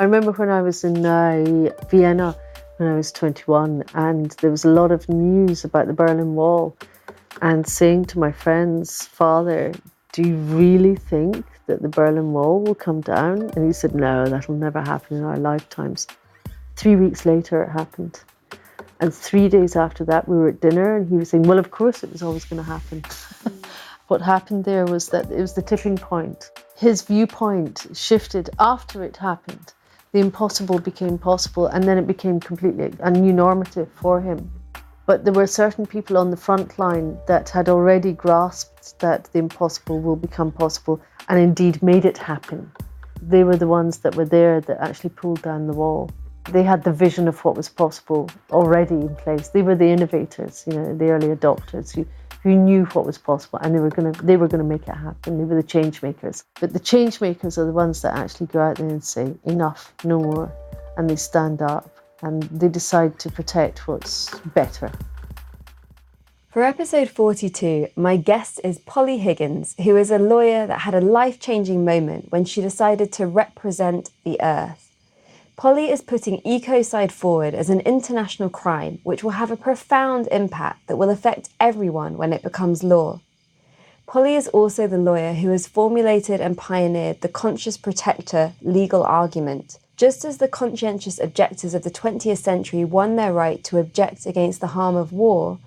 I remember when I was in Vienna when I was 21, and there was a lot of news about the Berlin Wall, and saying to my friend's father, do you really think that the Berlin Wall will come down? And he said, no, that'll never happen in our lifetimes. 3 weeks later, it happened. And 3 days after that, we were at dinner, and he was saying, well, of course it was always going to happen. What happened there was that it was the tipping point. His viewpoint shifted after it happened. The impossible became possible, and then it became completely a new normative for him. But there were certain people on the front line that had already grasped that the impossible will become possible, and indeed made it happen. They were the ones that were there that actually pulled down the wall. They had the vision of what was possible already in place. They were the innovators, the early adopters who knew what was possible, and they were gonna make it happen. They were the change makers. But the change makers are the ones that actually go out there and say, enough, no more. And they stand up and they decide to protect what's better. For episode 42, my guest is Polly Higgins, who is a lawyer that had a life-changing moment when she decided to represent the earth. Polly is putting ecocide forward as an international crime which will have a profound impact that will affect everyone when it becomes law. Polly is also the lawyer who has formulated and pioneered the conscious protector legal argument. Just as the conscientious objectors of the 20th century won their right to object against the harm of war,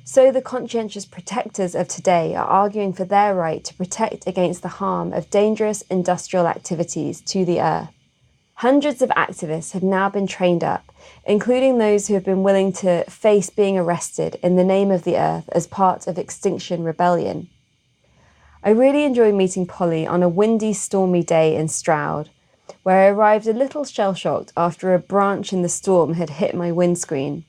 so the conscientious protectors of today are arguing for their right to protect against the harm of dangerous industrial activities to the earth. Hundreds of activists have now been trained up, including those who have been willing to face being arrested in the name of the earth as part of Extinction Rebellion. I really enjoyed meeting Polly on a windy, stormy day in Stroud, where I arrived a little shell-shocked after a branch in the storm had hit my windscreen.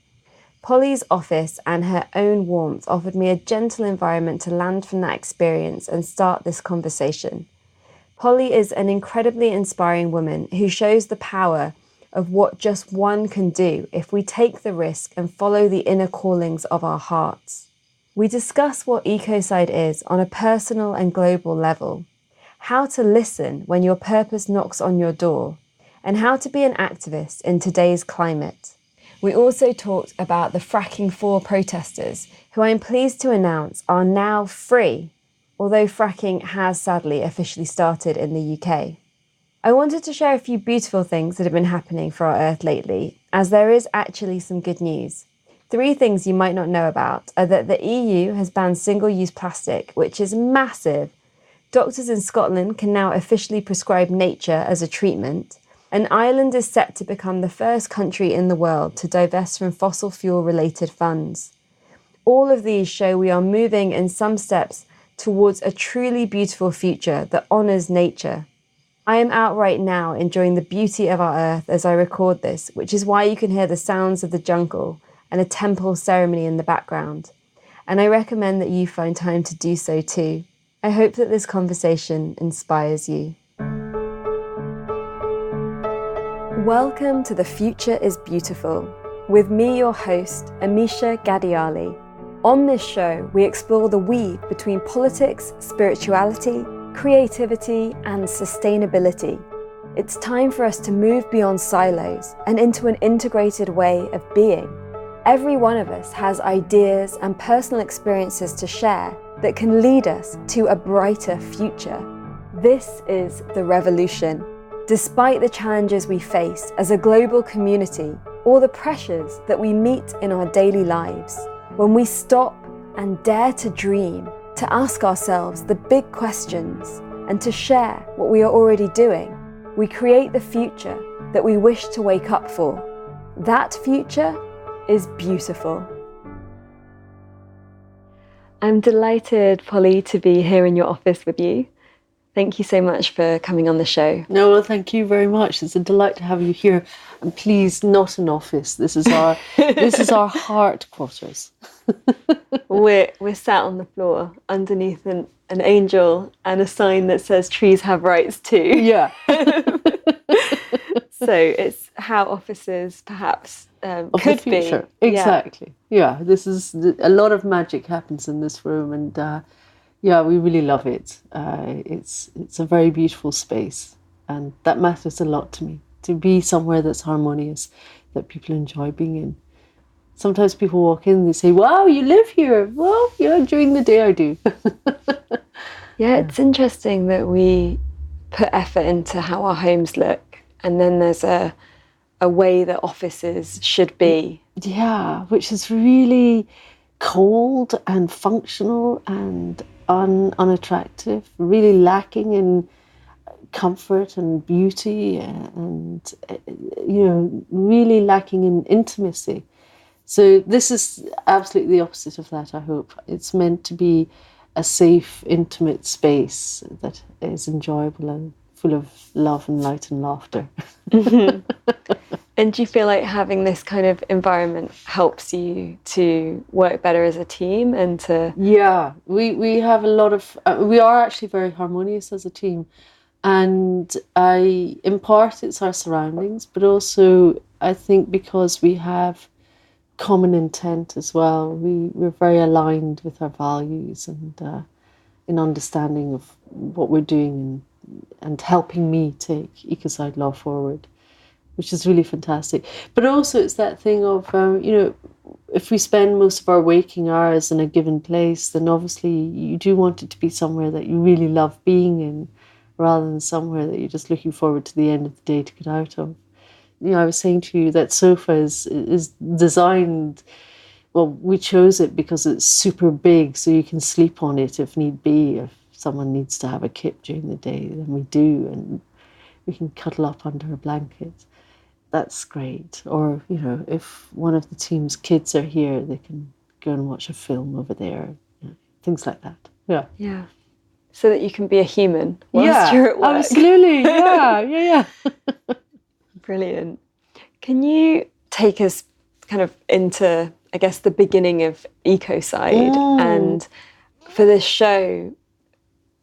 Polly's office and her own warmth offered me a gentle environment to land from that experience and start this conversation. Polly is an incredibly inspiring woman who shows the power of what just one can do if we take the risk and follow the inner callings of our hearts. We discuss what ecocide is on a personal and global level, how to listen when your purpose knocks on your door, and how to be an activist in today's climate. We also talked about the Fracking 4 protesters, who I am pleased to announce are now free, although fracking has sadly officially started in the UK. I wanted to share a few beautiful things that have been happening for our Earth lately, as there is actually some good news. 3 things you might not know about are that the EU has banned single-use plastic, which is massive. Doctors in Scotland can now officially prescribe nature as a treatment, and Ireland is set to become the first country in the world to divest from fossil fuel-related funds. All of these show we are moving in some steps towards a truly beautiful future that honours nature. I am out right now enjoying the beauty of our earth as I record this, which is why you can hear the sounds of the jungle and a temple ceremony in the background. And I recommend that you find time to do so too. I hope that this conversation inspires you. Welcome to The Future is Beautiful, with me, your host, Amisha Gadiali. On this show, we explore the weave between politics, spirituality, creativity, and sustainability. It's time for us to move beyond silos and into an integrated way of being. Every one of us has ideas and personal experiences to share that can lead us to a brighter future. This is the revolution. Despite the challenges we face as a global community or the pressures that we meet in our daily lives, when we stop and dare to dream, to ask ourselves the big questions, and to share what we are already doing, we create the future that we wish to wake up for. That future is beautiful. I'm delighted, Polly, to be here in your office with you. Thank you so much for coming on the show. No, well, thank you very much. It's a delight to have you here. And please, not an office. This is our heart quarters. We're sat on the floor underneath an angel and a sign that says trees have rights too. Yeah. So it's how offices perhaps could be. Exactly. Yeah. This is a lot of magic happens in this room, and yeah, we really love it. It's a very beautiful space, and that matters a lot to me, to be somewhere that's harmonious, that people enjoy being in. Sometimes people walk in and they say, wow, you live here. Well, during the day I do. Yeah, it's interesting that we put effort into how our homes look, and then there's a way that offices should be. Yeah, which is really cold and functional and unattractive, really lacking in comfort and beauty and, really lacking in intimacy. So this is absolutely the opposite of that, I hope. It's meant to be a safe, intimate space that is enjoyable and full of love and light and laughter. And do you feel like having this kind of environment helps you to work better as a team and to... Yeah, we have a lot of... we are actually very harmonious as a team. And in part, it's our surroundings, but also I think because we have common intent as well. We're very aligned with our values and in understanding of what we're doing and helping me take Ecocide law forward, which is really fantastic. But also it's that thing of, if we spend most of our waking hours in a given place, then obviously you do want it to be somewhere that you really love being in, rather than somewhere that you're just looking forward to the end of the day to get out of. I was saying to you that sofa is designed, well, we chose it because it's super big, so you can sleep on it if need be. If someone needs to have a kip during the day, then we do, and we can cuddle up under a blanket. That's great. Or, if one of the team's kids are here, they can go and watch a film over there. Things like that. Yeah. Yeah. So that you can be a human whilst you're at work. Absolutely. Yeah. Brilliant. Can you take us kind of into, I guess, the beginning of Ecocide? And for this show,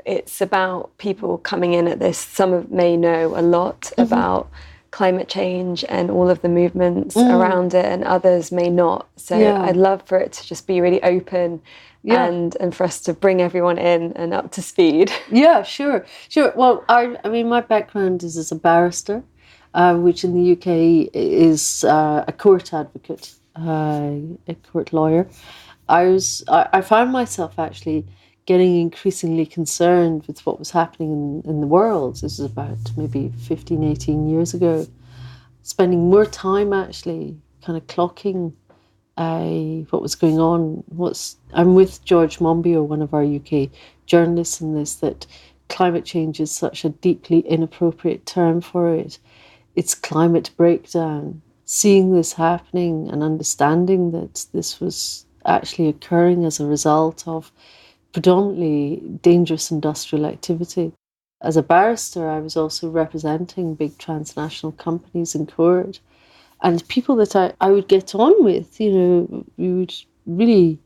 it's about people coming in at this. Some may know a lot about climate change and all of the movements around it, and others may not. So I'd love for it to just be really open and for us to bring everyone in and up to speed. Yeah, sure. Well, I mean, my background is as a barrister. Which in the UK is a court advocate, a court lawyer. I found myself actually getting increasingly concerned with what was happening in the world. This is about maybe 15, 18 years ago. Spending more time actually kind of clocking what was going on. I'm with George Monbiot, one of our UK journalists, in this, that climate change is such a deeply inappropriate term for it. It's climate breakdown. Seeing this happening and understanding that this was actually occurring as a result of predominantly dangerous industrial activity. As a barrister, I was also representing big transnational companies in court, and people that I would get on with, we would really,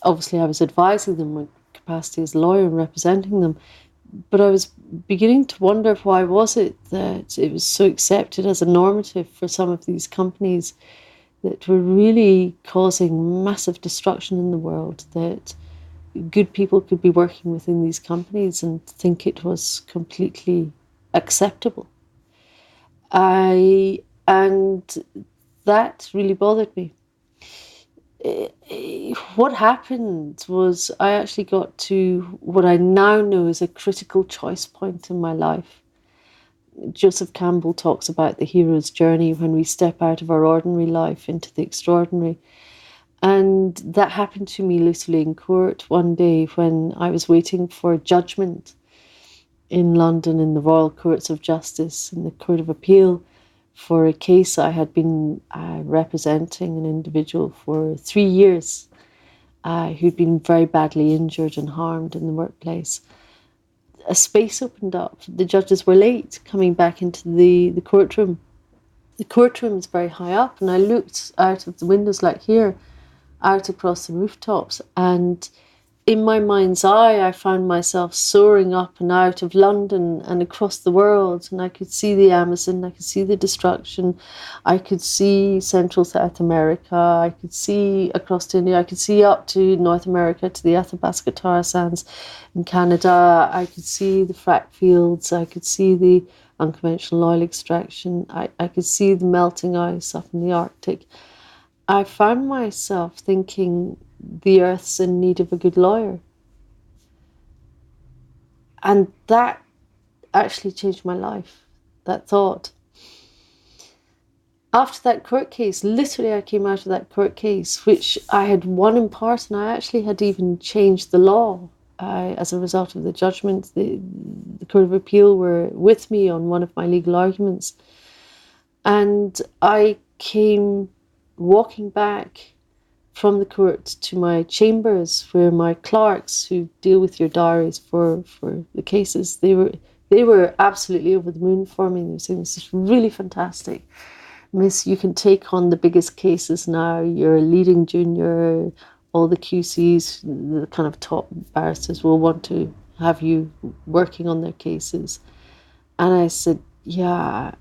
obviously I was advising them in capacity as a lawyer and representing them, but I was beginning to wonder, why was it that it was so accepted as a normative for some of these companies that were really causing massive destruction in the world, that good people could be working within these companies and think it was completely acceptable. And that really bothered me. What happened was I actually got to what I now know is a critical choice point in my life. Joseph Campbell talks about the hero's journey, when we step out of our ordinary life into the extraordinary. And that happened to me literally in court one day when I was waiting for judgment in London in the Royal Courts of Justice, in the Court of Appeal, for a case I had been representing an individual for 3 years who'd been very badly injured and harmed in the workplace. A space opened up. The judges were late coming back into the courtroom. The courtroom is very high up, and I looked out of the windows like here, out across the rooftops, and in my mind's eye, I found myself soaring up and out of London and across the world, and I could see the Amazon, I could see the destruction, I could see Central South America, I could see across to India, I could see up to North America, to the Athabasca tar sands in Canada, I could see the frack fields, I could see the unconventional oil extraction. I could see the melting ice up in the Arctic. I found myself thinking the Earth's in need of a good lawyer. And that actually changed my life, that thought. After that court case, literally I came out of that court case, which I had won in part, and I actually had even changed the law as a result of the judgment. The Court of Appeal were with me on one of my legal arguments. And I came walking back from the court to my chambers, where my clerks who deal with your diaries for the cases, they were absolutely over the moon for me. They were saying, "This is really fantastic. Miss, you can take on the biggest cases now. You're a leading junior. All the QCs, the kind of top barristers, will want to have you working on their cases." And I said, "Yeah,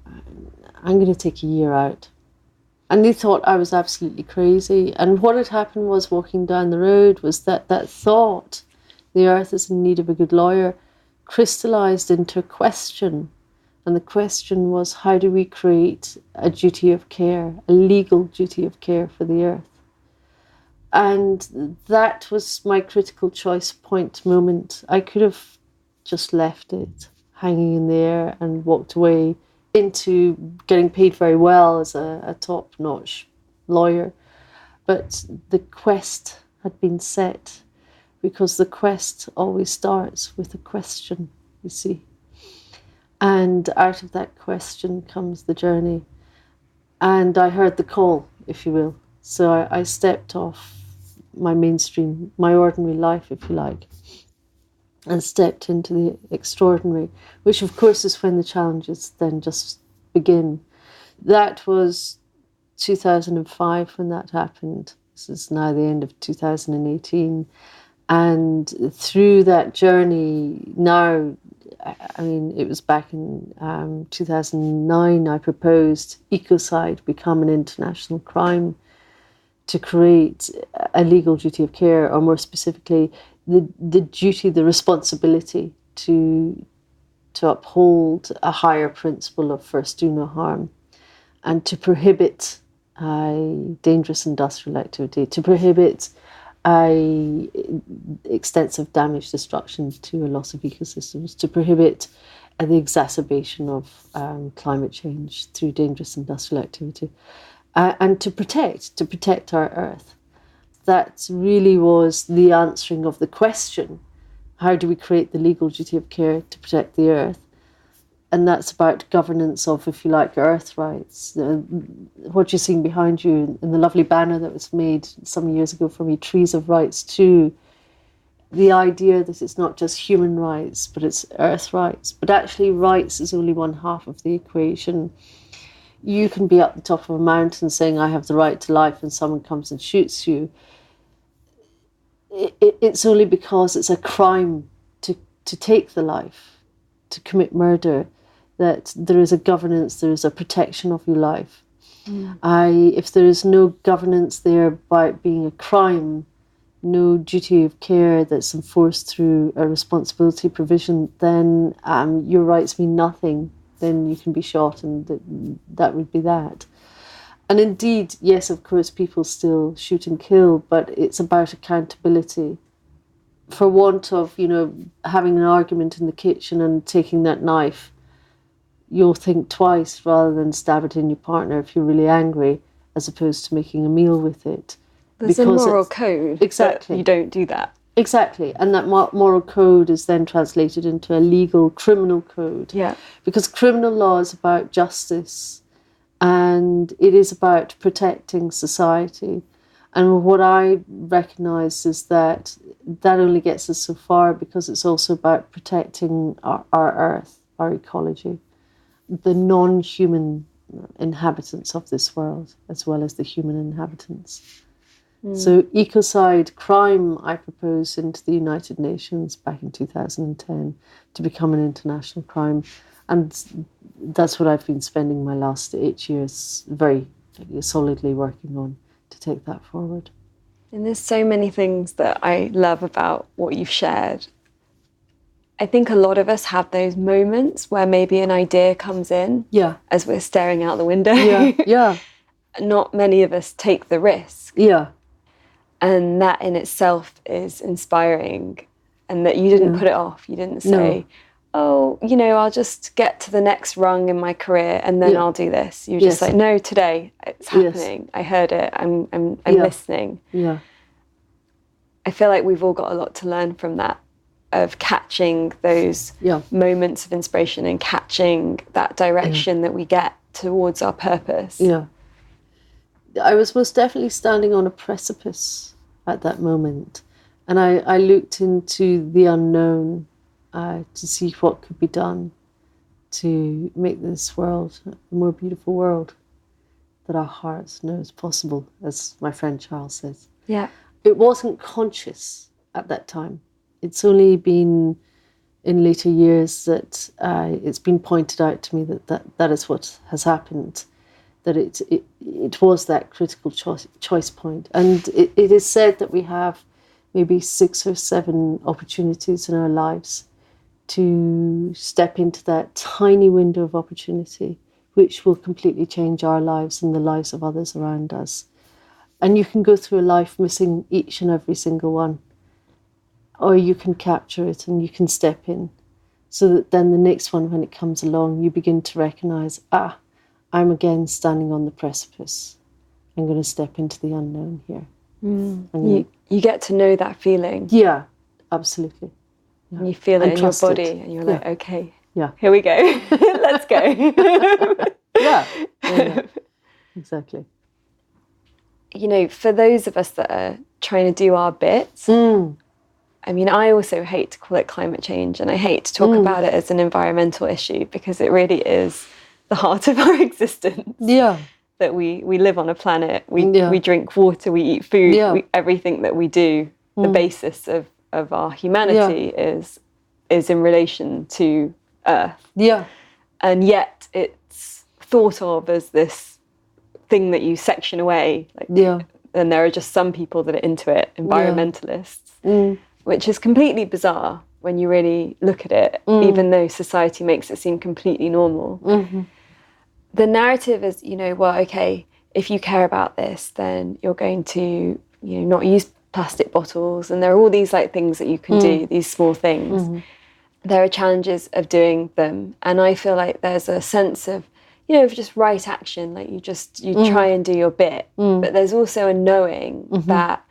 I'm going to take a year out." And they thought I was absolutely crazy. And what had happened was, walking down the road, was that thought, the Earth is in need of a good lawyer, crystallized into a question. And the question was, how do we create a duty of care, a legal duty of care for the Earth? And that was my critical choice point moment. I could have just left it hanging in the air and walked away into getting paid very well as a top-notch lawyer. But the quest had been set, because the quest always starts with a question, you see. And out of that question comes the journey. And I heard the call, if you will. So I stepped off my mainstream, my ordinary life, if you like, and stepped into the extraordinary, which of course is when the challenges then just begin. That was 2005 when that happened. This is now the end of 2018. And through that journey now, I mean, it was back in 2009, I proposed Ecocide become an international crime, to create a legal duty of care, or more specifically, the duty, the responsibility to uphold a higher principle of first do no harm, and to prohibit dangerous industrial activity, to prohibit extensive damage, destruction to a loss of ecosystems, to prohibit the exacerbation of climate change through dangerous industrial activity, and to protect our Earth. That really was the answering of the question, how do we create the legal duty of care to protect the Earth? And that's about governance of, if you like, Earth rights. What you're seeing behind you in the lovely banner that was made some years ago for me, Trees of Rights too, the idea that it's not just human rights, but it's Earth rights. But actually rights is only one half of the equation. You can be up the top of a mountain saying, I have the right to life, and someone comes and shoots you. It's only because it's a crime to take the life, to commit murder, that there is a governance, there is a protection of your life. If there is no governance there by it being a crime, no duty of care that's enforced through a responsibility provision, then your rights mean nothing. Then you can be shot, and that would be that. And indeed, yes, of course, people still shoot and kill, but it's about accountability. For want of, having an argument in the kitchen and taking that knife, you'll think twice rather than stab it in your partner if you're really angry, as opposed to making a meal with it. There's a moral code. Exactly. You don't do that. Exactly. And that moral code is then translated into a legal criminal code. Yeah. Because criminal law is about justice, and it is about protecting society. And what I recognise is that only gets us so far, because it's also about protecting our Earth, our ecology, the non-human inhabitants of this world, as well as the human inhabitants. So ecocide crime, I proposed into the United Nations back in 2010 to become an international crime. And that's what I've been spending my last 8 years very solidly working on, to take that forward. And there's so many things that I love about what you've shared. I think a lot of us have those moments where maybe an idea comes in as we're staring out the window. Yeah. Not many of us take the risk. Yeah. And that in itself is inspiring. And that you didn't put it off. You didn't say, oh, you know, I'll just get to the next rung in my career and then I'll do this. You're just like, no, today it's happening. I heard it. I'm listening. Yeah. I feel like we've all got a lot to learn from that, of catching those moments of inspiration and catching that direction that we get towards our purpose. Yeah. I was most definitely standing on a precipice at that moment. And I looked into the unknown to see what could be done to make this world a more beautiful world that our hearts know is possible, as my friend Charles says. Yeah. It wasn't conscious at that time. It's only been in later years that it's been pointed out to me that is what has happened, that it was that critical choice point. And it is said that we have maybe 6 or 7 opportunities in our lives to step into that tiny window of opportunity, which will completely change our lives and the lives of others around us. And you can go through a life missing each and every single one, or you can capture it and you can step in, so that then the next one, when it comes along, you begin to recognise, I'm again standing on the precipice. I'm going to step into the unknown here. You get to know that feeling. Yeah, absolutely. Yeah. And you feel it in your body and you're like, okay, here we go. Let's go. Yeah, exactly. You know, for those of us that are trying to do our bit, I mean, I also hate to call it climate change, and I hate to talk about it as an environmental issue, because it really is the heart of our existence. Yeah. That we live on a planet, we drink water, we eat food, everything that we do, the basis of our humanity is in relation to Earth. Yeah. And yet it's thought of as this thing that you section away. And there are just some people that are into it, environmentalists, which is completely bizarre when you really look at it, even though society makes it seem completely normal. Mm-hmm. The narrative is, you know, well, okay, if you care about this, then you're going to, you know, not use plastic bottles. And there are all these like things that you can do, these small things. Mm-hmm. There are challenges of doing them. And I feel like there's a sense of, you know, of just right action, like you try and do your bit. But there's also a knowing that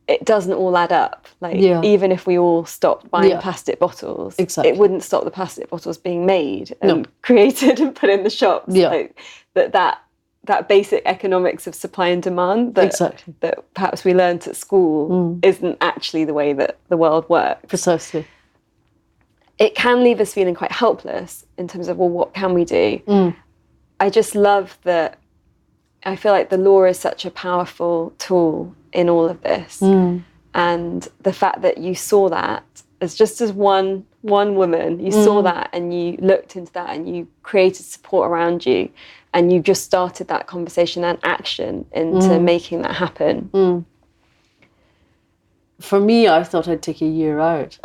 it doesn't all add up. Like, even if we all stopped buying plastic bottles, it wouldn't stop the plastic bottles being made and created and put in the shops. Like, that basic economics of supply and demand that perhaps we learnt at school isn't actually the way that the world works. Precisely. It can leave us feeling quite helpless in terms of, well, what can we do? I just love that. I feel like the law is such a powerful tool in all of this. And the fact that you saw that as one woman, you saw that and you looked into that and you created support around you and you just started that conversation and action into making that happen. For me, I thought I'd take a year out.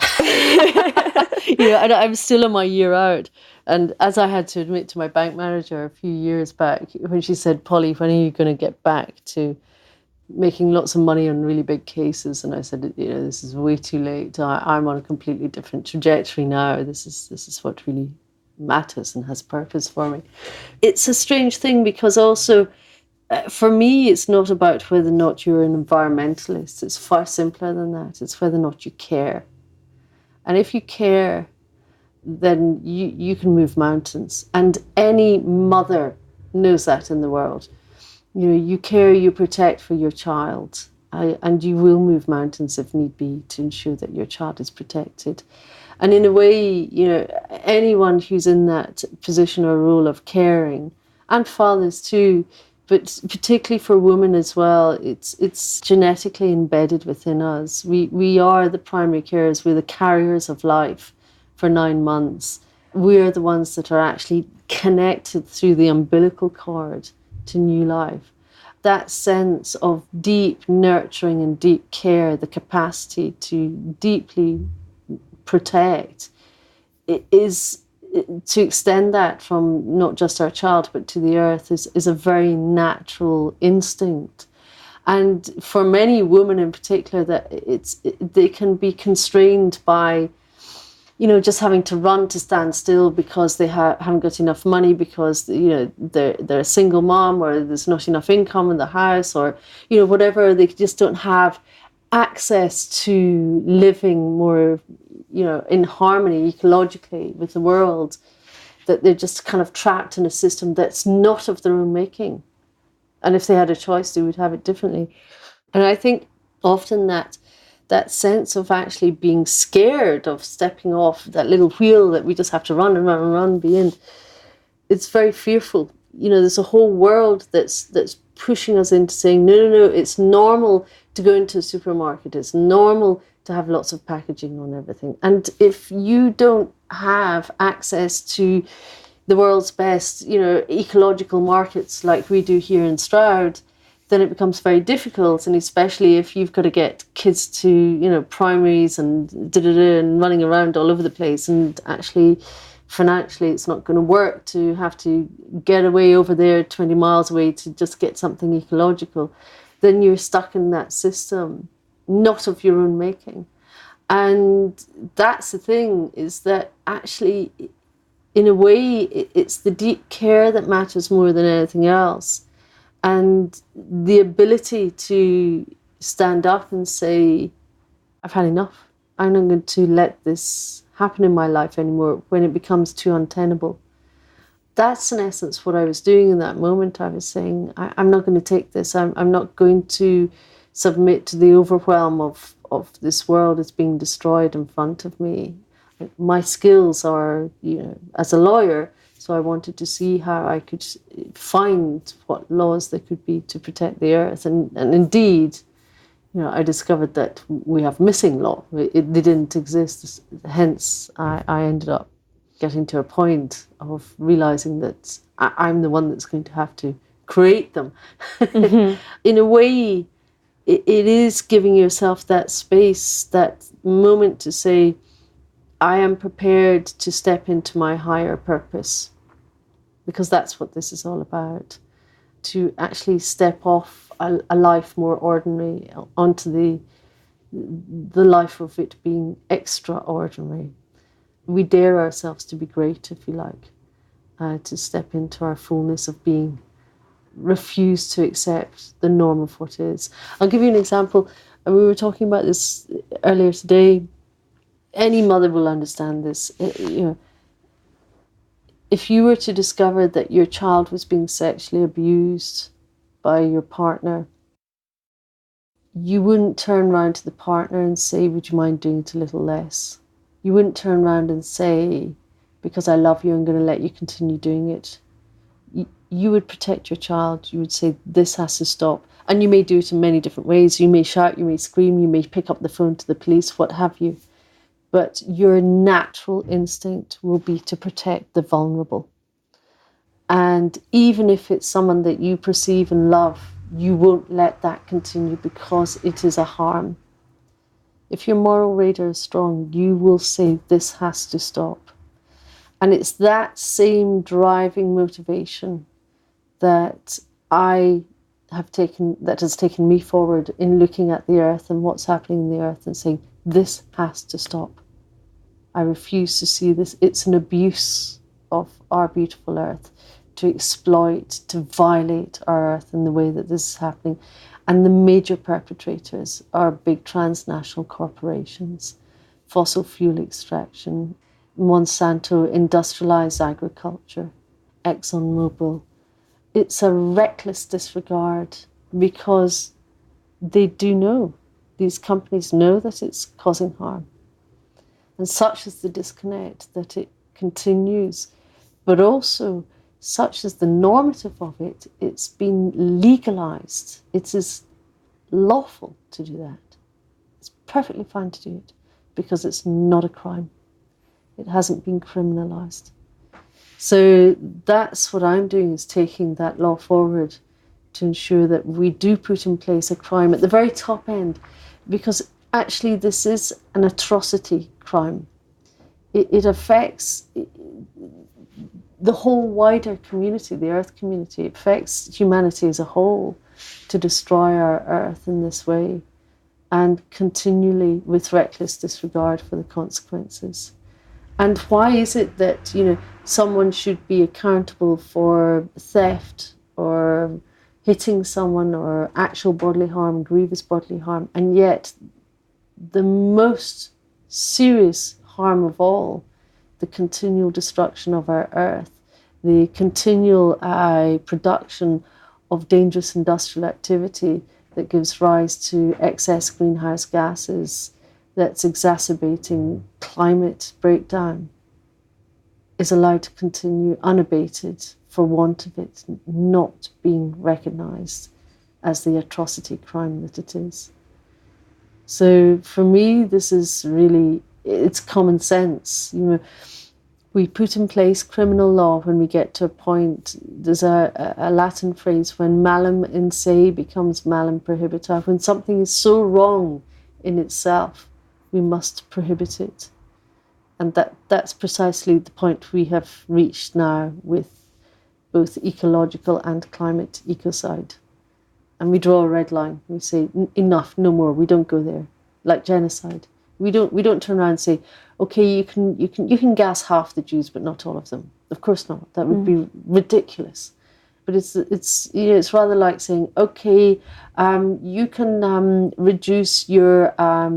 And I'm still on my year out. And as I had to admit to my bank manager a few years back, when she said, Polly, when are you going to get back to making lots of money on really big cases? And I said, you know, this is way too late. I'm on a completely different trajectory now. This is what really matters and has purpose for me. It's a strange thing because also, for me, it's not about whether or not you're an environmentalist. It's far simpler than that. It's whether or not you care. And if you care, then you can move mountains. And any mother knows that in the world. You know, you care, you protect for your child, and you will move mountains if need be to ensure that your child is protected. And in a way, you know, anyone who's in that position or role of caring, and fathers too, but particularly for women as well, it's genetically embedded within us. We are the primary carers, we're the carriers of life for 9 months. We're the ones that are actually connected through the umbilical cord to new life. That sense of deep nurturing and deep care, the capacity to deeply protect, is to extend that from not just our child but to the earth is a very natural instinct. And for many women in particular, they can be constrained by, just having to run to stand still because they haven't got enough money, because they're a single mom, or there's not enough income in the house, or whatever. They just don't have access to living more in harmony ecologically with the world, that they're just kind of trapped in a system that's not of their own making. And if they had a choice, they would have it differently. And I think often that sense of actually being scared of stepping off that little wheel that we just have to run and run and run, be in, it's very fearful. There's a whole world that's pushing us into saying, no, it's normal to go into a supermarket. It's normal to have lots of packaging on everything. And if you don't have access to the world's best, ecological markets like we do here in Stroud, then it becomes very difficult. And especially if you've got to get kids to, primaries and and running around all over the place, and actually financially it's not going to work to have to get away over there 20 miles away to just get something ecological, then you're stuck in that system, not of your own making. And that's the thing, is that actually, in a way, it's the deep care that matters more than anything else. And the ability to stand up and say, I've had enough. I'm not going to let this happen in my life anymore, when it becomes too untenable. That's in essence what I was doing in that moment. I was saying, I'm not going to take this. I'm not going to submit to the overwhelm of this world as being destroyed in front of me. My skills are, as a lawyer, so I wanted to see how I could find what laws there could be to protect the earth. And indeed, I discovered that we have missing law. They didn't exist. Hence, I ended up getting to a point of realizing that I'm the one that's going to have to create them. Mm-hmm. In a way, it is giving yourself that space, that moment to say, I am prepared to step into my higher purpose, because that's what this is all about. To actually step off a life more ordinary onto the life of it being extraordinary. We dare ourselves to be great, if you like, to step into our fullness of being, refuse to accept the norm of what is. I'll give you an example. And we were talking about this earlier today. Any mother will understand this. If you were to discover that your child was being sexually abused by your partner, you wouldn't turn around to the partner and say, would you mind doing it a little less? You wouldn't turn around and say, because I love you, I'm going to let you continue doing it. You would protect your child. You would say, this has to stop. And you may do it in many different ways. You may shout, you may scream, you may pick up the phone to the police, what have you. But your natural instinct will be to protect the vulnerable. And even if it's someone that you perceive and love, you won't let that continue, because it is a harm. If your moral radar is strong, you will say, this has to stop. And it's that same driving motivation that has taken me forward in looking at the earth and what's happening in the earth and saying, this has to stop. I refuse to see this. It's an abuse of our beautiful earth to exploit, to violate our earth in the way that this is happening. And the major perpetrators are big transnational corporations, fossil fuel extraction, Monsanto, industrialized agriculture, ExxonMobil. It's a reckless disregard, because they do know, these companies know that it's causing harm. And such is the disconnect that it continues, but also such is the normative of it. It's been legalized. It is lawful to do that. It's perfectly fine to do it, because it's not a crime. It hasn't been criminalized. So that's what I'm doing, is taking that law forward to ensure that we do put in place a crime at the very top end, because actually this is an atrocity crime. it affects the whole wider community, the Earth community. It affects humanity as a whole to destroy our Earth in this way, and continually with reckless disregard for the consequences. And why is it that, someone should be accountable for theft or hitting someone or actual bodily harm, grievous bodily harm, and yet the most serious harm of all, the continual destruction of our Earth, the continual production of dangerous industrial activity that gives rise to excess greenhouse gases, that's exacerbating climate breakdown, is allowed to continue unabated for want of it not being recognised as the atrocity crime that it is. So for me, this is really, it's common sense. We put in place criminal law when we get to a point. There's a Latin phrase, when malum in se becomes malum prohibita. When something is so wrong in itself, we must prohibit it. And that's precisely the point we have reached now with both ecological and climate ecocide. And we draw a red line. We say, enough, no more. We don't go there. Like genocide. We don't turn around and say, okay, you can gas half the Jews, but not all of them. Of course not. That would be ridiculous. But it's rather like saying, okay, you can reduce your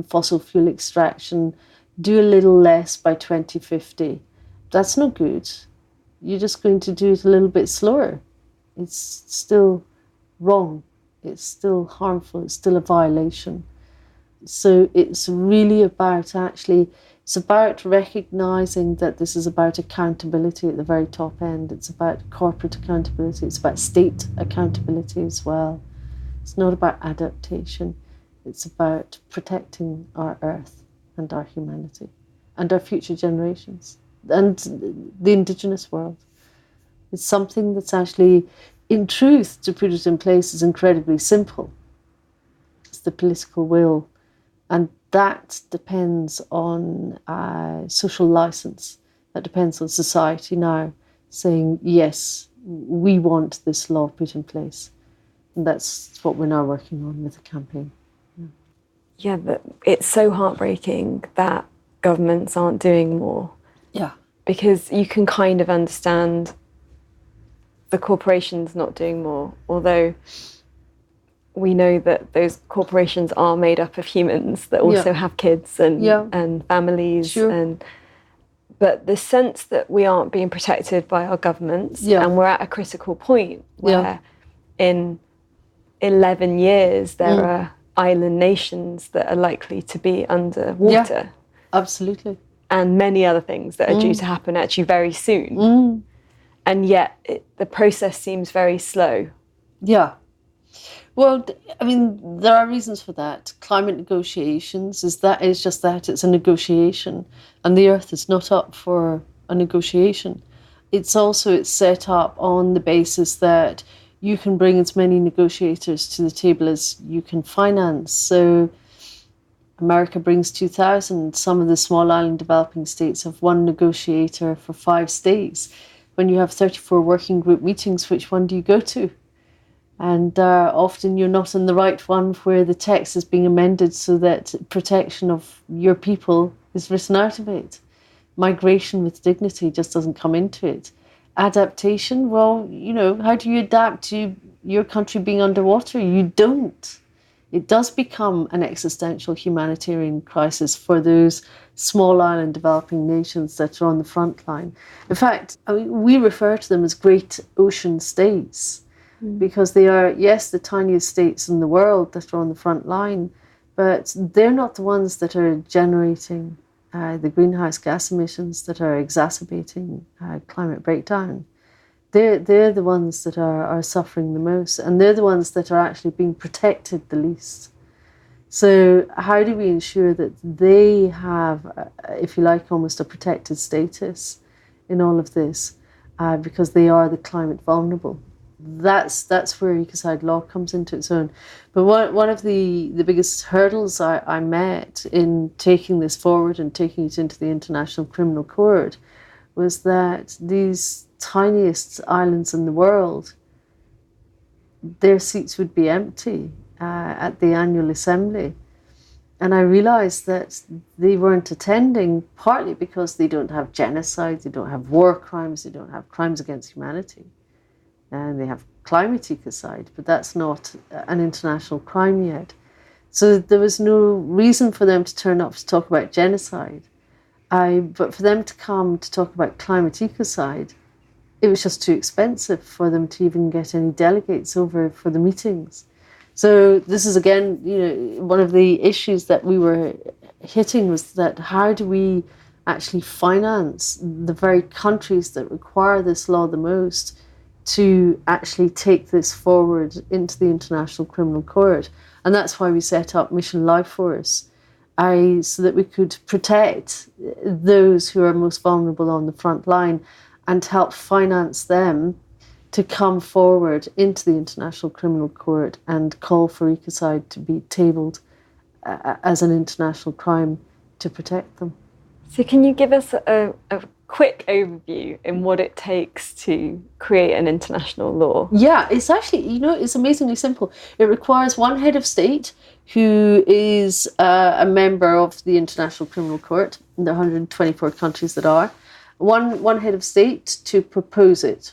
fossil fuel extraction, do a little less by 2050. That's no good. You're just going to do it a little bit slower. It's still wrong. It's still harmful. It's still a violation. So it's really about it's about recognising that this is about accountability at the very top end. It's about corporate accountability. It's about state accountability as well. It's not about adaptation. It's about protecting our Earth and our humanity and our future generations and the Indigenous world. It's something that's actually, in truth, to put it in place, is incredibly simple. It's the political will. And that depends on social license. That depends on society now saying, yes, we want this law put in place. And that's what we're now working on with the campaign. Yeah, but it's so heartbreaking that governments aren't doing more. Yeah. Because you can kind of understand the corporations not doing more, although we know that those corporations are made up of humans that also have kids and families. Sure. But the sense that we aren't being protected by our governments, and we're at a critical point where in 11 years there are island nations that are likely to be underwater. Yeah, absolutely. And many other things that are due to happen actually very soon. And yet the process seems very slow. Yeah. Well, I mean, there are reasons for that. Climate negotiations is just that, it's a negotiation. And the Earth is not up for a negotiation. It's set up on the basis that you can bring as many negotiators to the table as you can finance. So America brings 2,000. Some of the small island developing states have one negotiator for 5 states. When you have 34 working group meetings, which one do you go to? And often you're not in the right one where the text is being amended so that protection of your people is written out of it. Migration with dignity just doesn't come into it. Adaptation, well, how do you adapt to your country being underwater? You don't. It does become an existential humanitarian crisis for those small island developing nations that are on the front line. In fact, we refer to them as great ocean states. Because they are, yes, the tiniest states in the world that are on the front line, but they're not the ones that are generating the greenhouse gas emissions that are exacerbating climate breakdown. They're the ones that are suffering the most, and they're the ones that are actually being protected the least. So how do we ensure that they have, if you like, almost a protected status in all of this, because they are the climate vulnerable? That's where ecocide law comes into its own. But one of the biggest hurdles I met in taking this forward and taking it into the International Criminal Court was that these tiniest islands in the world, their seats would be empty at the annual assembly. And I realised that they weren't attending partly because they don't have genocide, they don't have war crimes, they don't have crimes against humanity. And they have climate ecocide, but that's not an international crime yet. So there was no reason for them to turn up to talk about genocide. But for them to come to talk about climate ecocide, it was just too expensive for them to even get any delegates over for the meetings. So this is, again, one of the issues that we were hitting was that how do we actually finance the very countries that require this law the most to actually take this forward into the International Criminal Court? And that's why we set up Mission Life Force, so that we could protect those who are most vulnerable on the front line and help finance them to come forward into the International Criminal Court and call for ecocide to be tabled as an international crime to protect them. So can you give us a quick overview in what it takes to create an international law? Yeah, it's actually, it's amazingly simple. It requires one head of state who is a member of the International Criminal Court, the 124 countries that are, one head of state to propose it.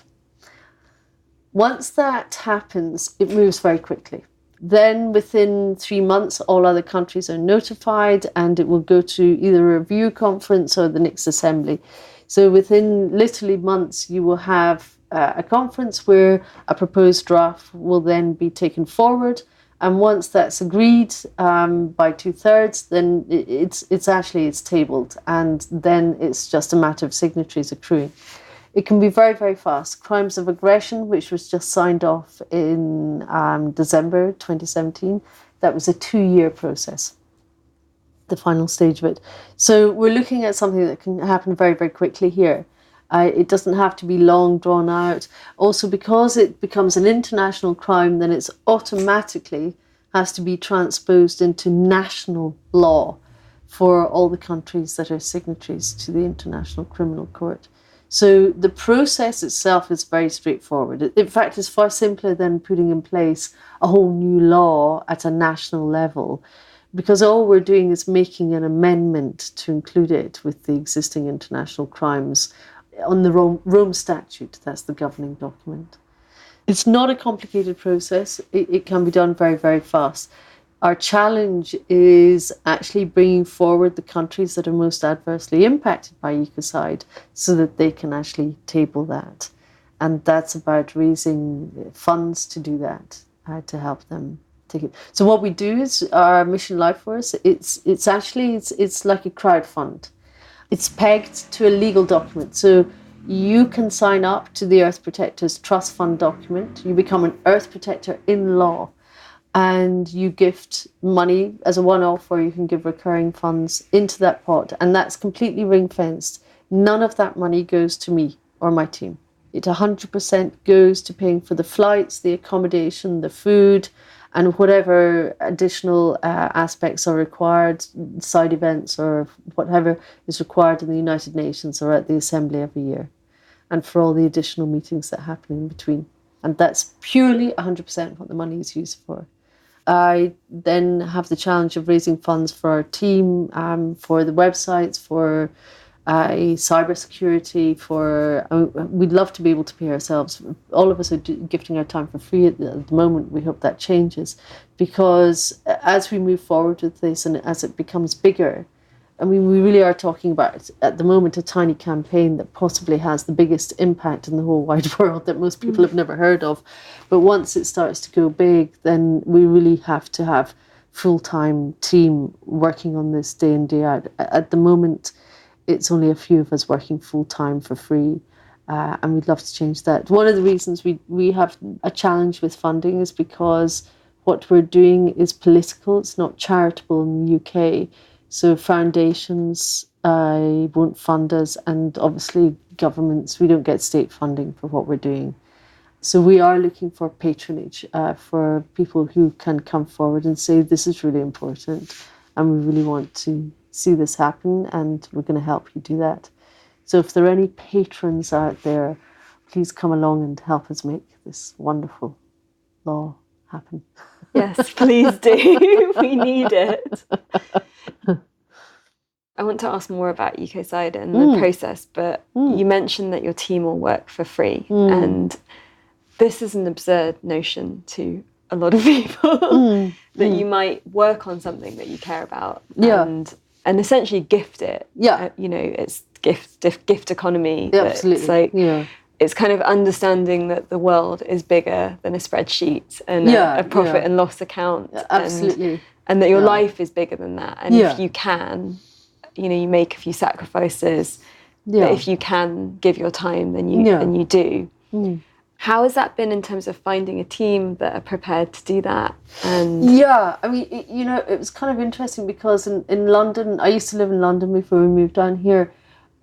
Once that happens, it moves very quickly. Then within 3 months, all other countries are notified and it will go to either a review conference or the next assembly. So within literally months, you will have a conference where a proposed draft will then be taken forward. And once that's agreed by 2/3, then it's tabled. And then it's just a matter of signatories accruing. It can be very, very fast. Crimes of aggression, which was just signed off in December 2017, that was a 2-year process, the final stage of it. So we're looking at something that can happen very, very quickly here. It doesn't have to be long drawn out. Also, because it becomes an international crime, then it's automatically has to be transposed into national law for all the countries that are signatories to the International Criminal Court. So the process itself is very straightforward. In fact, it's far simpler than putting in place a whole new law at a national level, because all we're doing is making an amendment to include it with the existing international crimes on the Rome Statute. That's the governing document. It's not a complicated process. It can be done very, very fast. Our challenge is actually bringing forward the countries that are most adversely impacted by ecocide so that they can actually table that. And that's about raising funds to do that, to help them take it. So what we do is our Mission Life Force, it's like a crowdfund. It's pegged to a legal document. So you can sign up to the Earth Protectors Trust Fund document. You become an Earth Protector in law. And you gift money as a one-off, or you can give recurring funds into that pot. And that's completely ring-fenced. None of that money goes to me or my team. It 100% goes to paying for the flights, the accommodation, the food, and whatever additional aspects are required, side events or whatever is required in the United Nations or at the Assembly every year, and for all the additional meetings that happen in between. And that's purely 100% what the money is used for. I then have the challenge of raising funds for our team, for the websites, for cybersecurity, we'd love to be able to pay ourselves. All of us are gifting our time for free at the moment. We hope that changes, because as we move forward with this and as it becomes bigger, I mean, we really are talking about, at the moment, a tiny campaign that possibly has the biggest impact in the whole wide world that most people have never heard of. But once it starts to go big, then we really have to have full-time team working on this day in, day out. At the moment, it's only a few of us working full-time for free, and we'd love to change that. One of the reasons we have a challenge with funding is because what we're doing is political. It's not charitable in the UK. So foundations won't fund us, and obviously governments, we don't get state funding for what we're doing. So we are looking for patronage for people who can come forward and say, this is really important and we really want to see this happen and we're going to help you do that. So if there are any patrons out there, please come along and help us make this wonderful law happen. Yes, please do. We need it. I want to ask more about Ecocide and the process, but you mentioned that your team will work for free. And this is an absurd notion to a lot of people, that you might work on something that you care about and essentially gift it. It's gift economy. Absolutely. It's like, it's kind of understanding that the world is bigger than a spreadsheet and a profit and loss account. Absolutely. And that your life is bigger than that. And if you can, you make a few sacrifices. But if you can give your time, then you do. How has that been in terms of finding a team that are prepared to do that? And I mean, it was kind of interesting because in London, I used to live in London before we moved down here.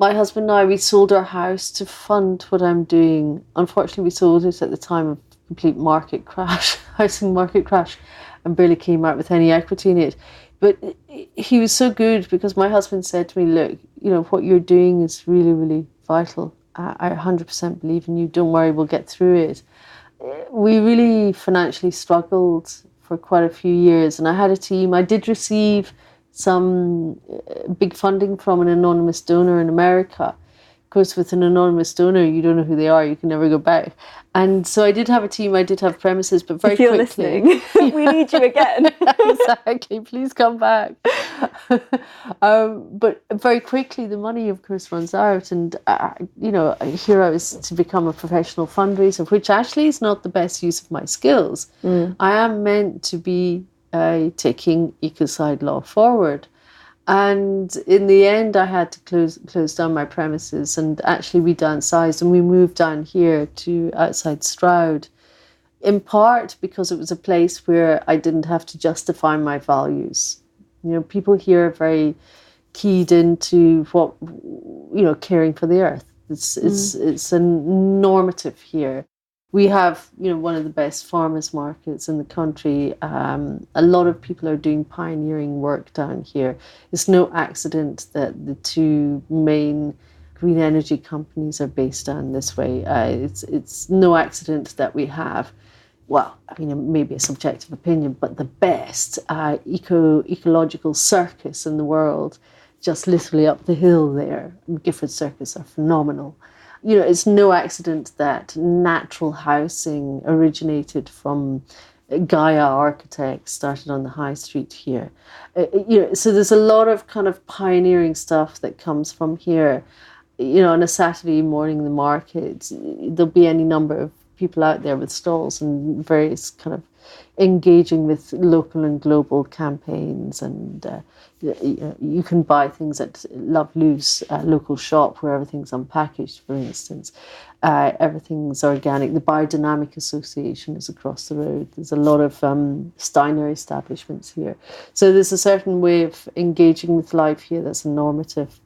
My husband and I, we sold our house to fund what I'm doing. Unfortunately, we sold it at the time of complete market crash, housing market crash, and barely came out with any equity in it. But he was so good because my husband said to me, look, what you're doing is really, really vital. I 100% believe in you. Don't worry, we'll get through it. We really financially struggled for quite a few years. And I had a team. I did receive some big funding from an anonymous donor in America. Of course, with an anonymous donor, you don't know who they are. You can never go back. And so I did have a team. I did have premises, but very quickly. Listening, we need you again. Exactly. Please come back. But very quickly, the money, of course, runs out. And, here I was to become a professional fundraiser, which actually is not the best use of my skills. I am meant to be taking Ecocide law forward. And in the end, I had to close down my premises, and actually we downsized and we moved down here to outside Stroud, in part because it was a place where I didn't have to justify my values. People here are very keyed into what, caring for the earth. It's a normative here. We have, one of the best farmers markets in the country. A lot of people are doing pioneering work down here. It's no accident that the two main green energy companies are based down this way. It's no accident that we have, maybe a subjective opinion, but the best ecological circus in the world, just literally up the hill there. Gifford Circus are phenomenal. It's no accident that natural housing originated from Gaia architects, started on the high street here. So there's a lot of kind of pioneering stuff that comes from here. On a Saturday morning in the market, there'll be any number of people out there with stalls and various kind of engaging with local and global campaigns, and you can buy things at Love Loose, a local shop where everything's unpackaged, for instance. Everything's organic. The Biodynamic Association is across the road. There's a lot of Steiner establishments here. So there's a certain way of engaging with life here that's normative.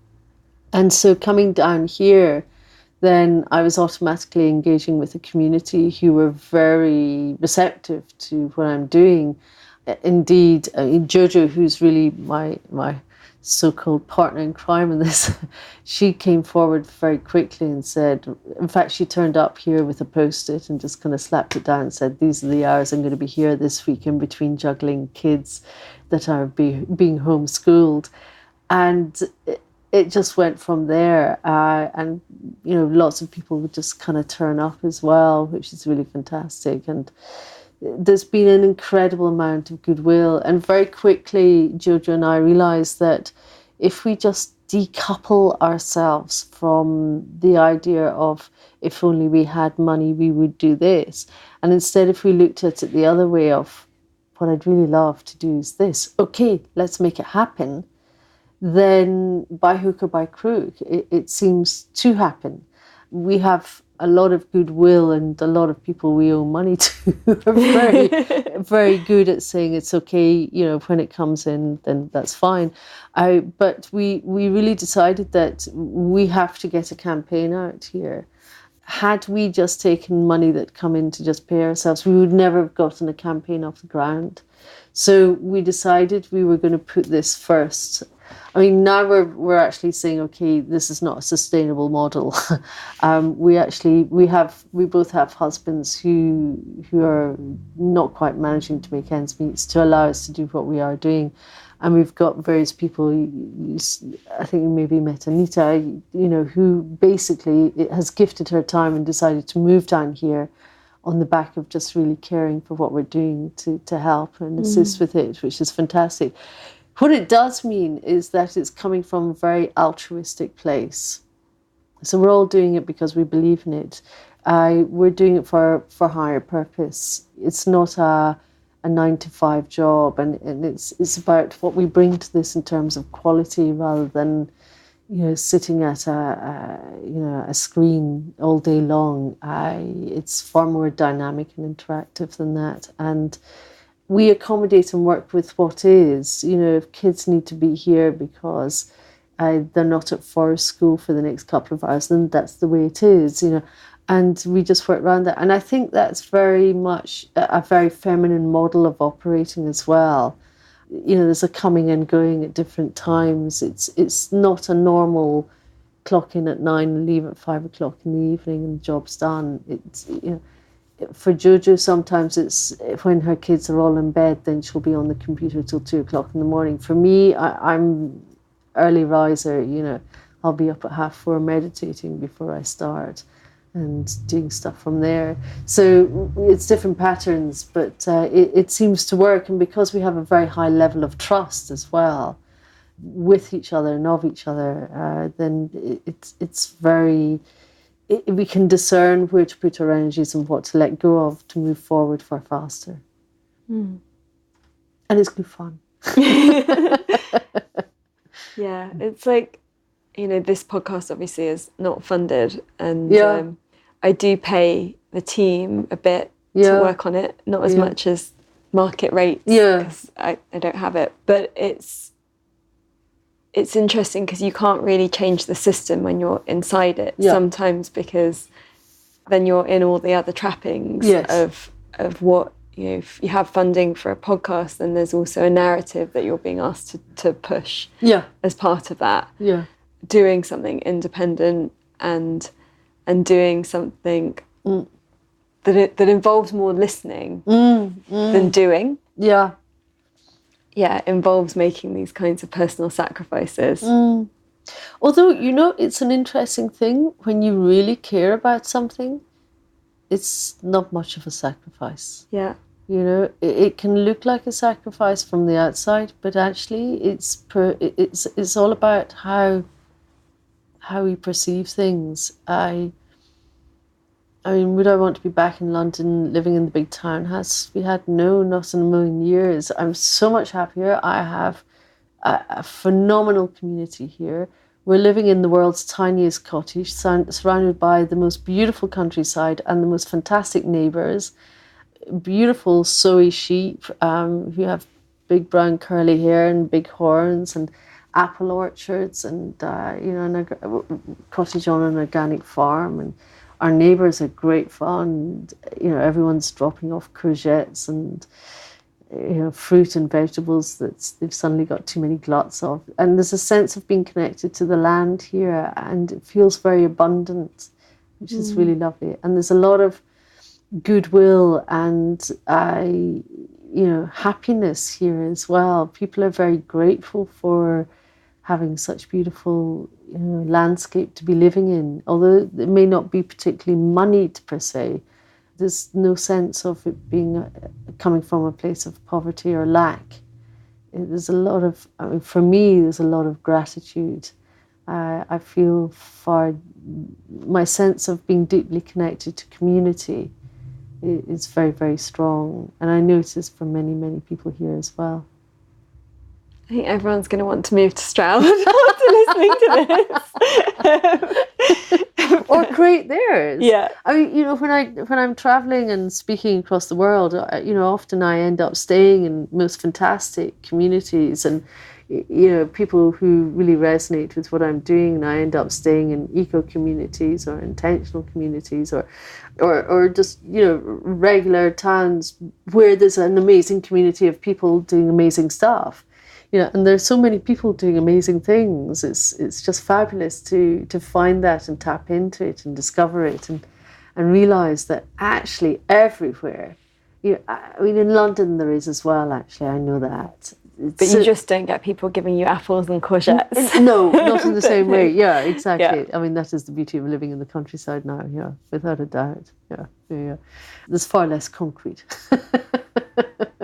And so coming down here, then I was automatically engaging with a community who were very receptive to what I'm doing. Indeed, Jojo, who's really my so-called partner in crime in this, she came forward very quickly and said, in fact, she turned up here with a Post-it and just kind of slapped it down and said, these are the hours I'm going to be here this week in between juggling kids that are being homeschooled. And it just went from there, and lots of people would just kind of turn up as well, which is really fantastic. And there's been an incredible amount of goodwill, and very quickly Jojo and I realised that if we just decouple ourselves from the idea of if only we had money we would do this, and instead if we looked at it the other way of what I'd really love to do is this, okay, let's make it happen, then by hook or by crook, it seems to happen. We have a lot of goodwill, and a lot of people we owe money to are very, very good at saying it's okay, when it comes in, then that's fine. But we really decided that we have to get a campaign out here. had we just taken money that come in to just pay ourselves, we would never have gotten a campaign off the ground. So we decided we were going to put this first. I mean, now we're actually saying, okay, this is not a sustainable model. We both have husbands who are not quite managing to make ends meet to allow us to do what we are doing. And we've got various people, I think you maybe met Anita, who basically has gifted her time and decided to move down here on the back of just really caring for what we're doing to help and assist with it, which is fantastic. What it does mean is that it's coming from a very altruistic place. So we're all doing it because we believe in it. We're doing it for higher purpose. It's not a 9-to-5 job, and it's about what we bring to this in terms of quality rather than sitting at a screen all day long. It's far more dynamic and interactive than that, and we accommodate and work with what is. If kids need to be here because they're not at forest school for the next couple of hours, then that's the way it is. And we just work around that. And I think that's very much a very feminine model of operating as well. There's a coming and going at different times. It's not a normal clock in at 9 and leave at 5 o'clock in the evening and the job's done. It's, for Jojo, sometimes it's when her kids are all in bed, then she'll be on the computer till 2 o'clock in the morning. For me, I'm early riser, I'll be up at 4:30 meditating before I start and doing stuff from there. So it's different patterns, but it seems to work. And because we have a very high level of trust as well with each other and of each other, then it's very... we can discern where to put our energies and what to let go of to move forward far faster. And it's good fun. Yeah, it's like, this podcast obviously is not funded, and I do pay the team a bit to work on it, not as much as market rates, because I don't have it. But it's interesting because you can't really change the system when you're inside it sometimes, because then you're in all the other trappings of what, if you have funding for a podcast, then there's also a narrative that you're being asked to push as part of that. Doing something independent and doing something that involves more listening than doing. It involves making these kinds of personal sacrifices. Although, it's an interesting thing, when you really care about something, it's not much of a sacrifice. It can look like a sacrifice from the outside, but actually it's all about how we perceive things. I mean, would I want to be back in London living in the big townhouse we had? No, not in a million years. I'm so much happier. I have a phenomenal community here. We're living in the world's tiniest cottage, surrounded by the most beautiful countryside and the most fantastic neighbours. Beautiful Soy sheep who have big brown curly hair and big horns, and apple orchards, and a cottage on an organic farm. And our neighbours are great fun. Everyone's dropping off courgettes and fruit and vegetables that they've suddenly got too many gluts of. And there's a sense of being connected to the land here, and it feels very abundant, which is really lovely. And there's a lot of goodwill and happiness here as well. People are very grateful for having such beautiful landscape to be living in, although it may not be particularly moneyed per se. There's no sense of it being coming from a place of poverty or lack. There's a lot of, for me, there's a lot of gratitude. I feel my sense of being deeply connected to community is very, very strong. And I notice for many, many people here as well. I think everyone's going to want to move to Stroud after listening to this. Or create theirs. Yeah. I mean, when I'm traveling and speaking across the world, often I end up staying in most fantastic communities, and people who really resonate with what I'm doing, and I end up staying in eco communities or intentional communities or just, regular towns where there's an amazing community of people doing amazing stuff. And there's so many people doing amazing things. It's just fabulous to find that and tap into it and discover it and realize that actually everywhere, in London there is as well, actually, I know that. But you just don't get people giving you apples and courgettes. No, not in the same way. Yeah, exactly. Yeah. I mean, that is the beauty of living in the countryside now, without a doubt. Yeah. There's far less concrete.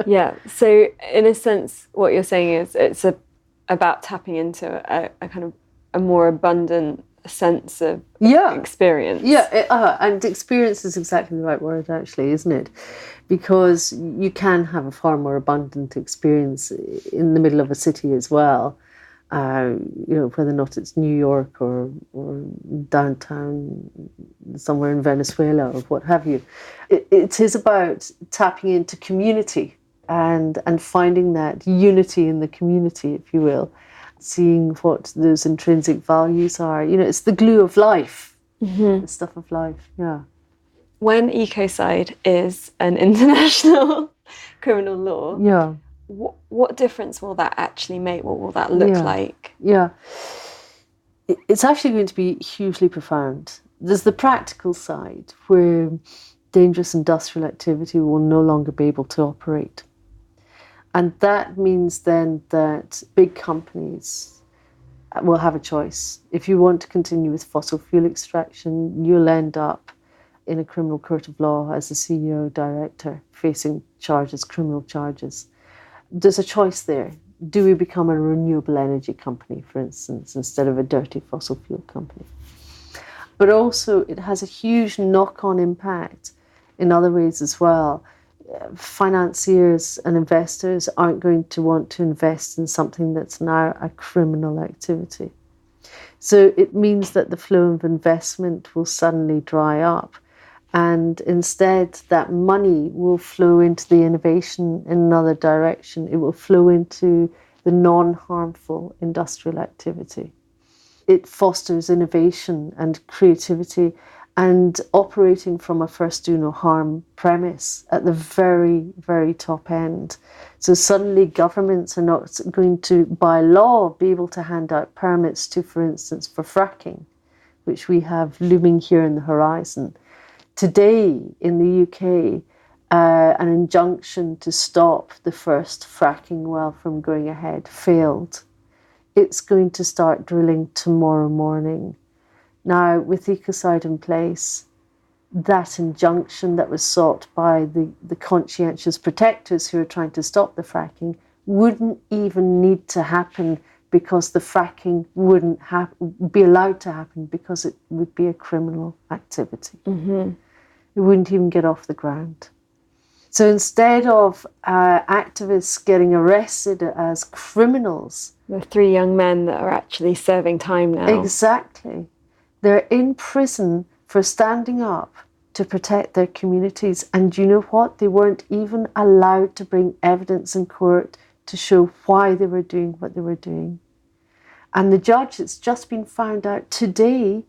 Yeah, so in a sense, what you're saying is it's about tapping into a kind of a more abundant sense of experience. Yeah, and experience is exactly the right word, actually, isn't it? Because you can have a far more abundant experience in the middle of a city as well. Whether or not it's New York or downtown, somewhere in Venezuela or what have you. It is about tapping into community and finding that unity in the community, if you will, seeing what those intrinsic values are. It's the glue of life, the stuff of life, yeah. When Ecocide is an international criminal law, yeah, what difference will that actually make? What will that look like? Yeah, it's actually going to be hugely profound. There's the practical side where dangerous industrial activity will no longer be able to operate. And that means then that big companies will have a choice. If you want to continue with fossil fuel extraction, you'll end up in a criminal court of law as a CEO director facing charges, criminal charges. There's a choice there. Do we become a renewable energy company, for instance, instead of a dirty fossil fuel company? But also it has a huge knock-on impact in other ways as well. Financiers and investors aren't going to want to invest in something that's now a criminal activity. So it means that the flow of investment will suddenly dry up, and instead that money will flow into the innovation in another direction. It will flow into the non-harmful industrial activity. It fosters innovation and creativity and operating from a first do no harm premise at the very, very top end. So suddenly governments are not going to, by law, be able to hand out permits to, for instance, for fracking, which we have looming here in the horizon. Today in the UK, an injunction to stop the first fracking well from going ahead failed. It's going to start drilling tomorrow morning. Now, with Ecocide in place, that injunction that was sought by the conscientious protectors who are trying to stop the fracking wouldn't even need to happen, because the fracking wouldn't be allowed to happen because it would be a criminal activity. Mm-hmm. It wouldn't even get off the ground. So instead of activists getting arrested as criminals... The 3 young men that are actually serving time now. Exactly. They're in prison for standing up to protect their communities. And you know what? They weren't even allowed to bring evidence in court to show why they were doing what they were doing. And the judge, it's just been found out today,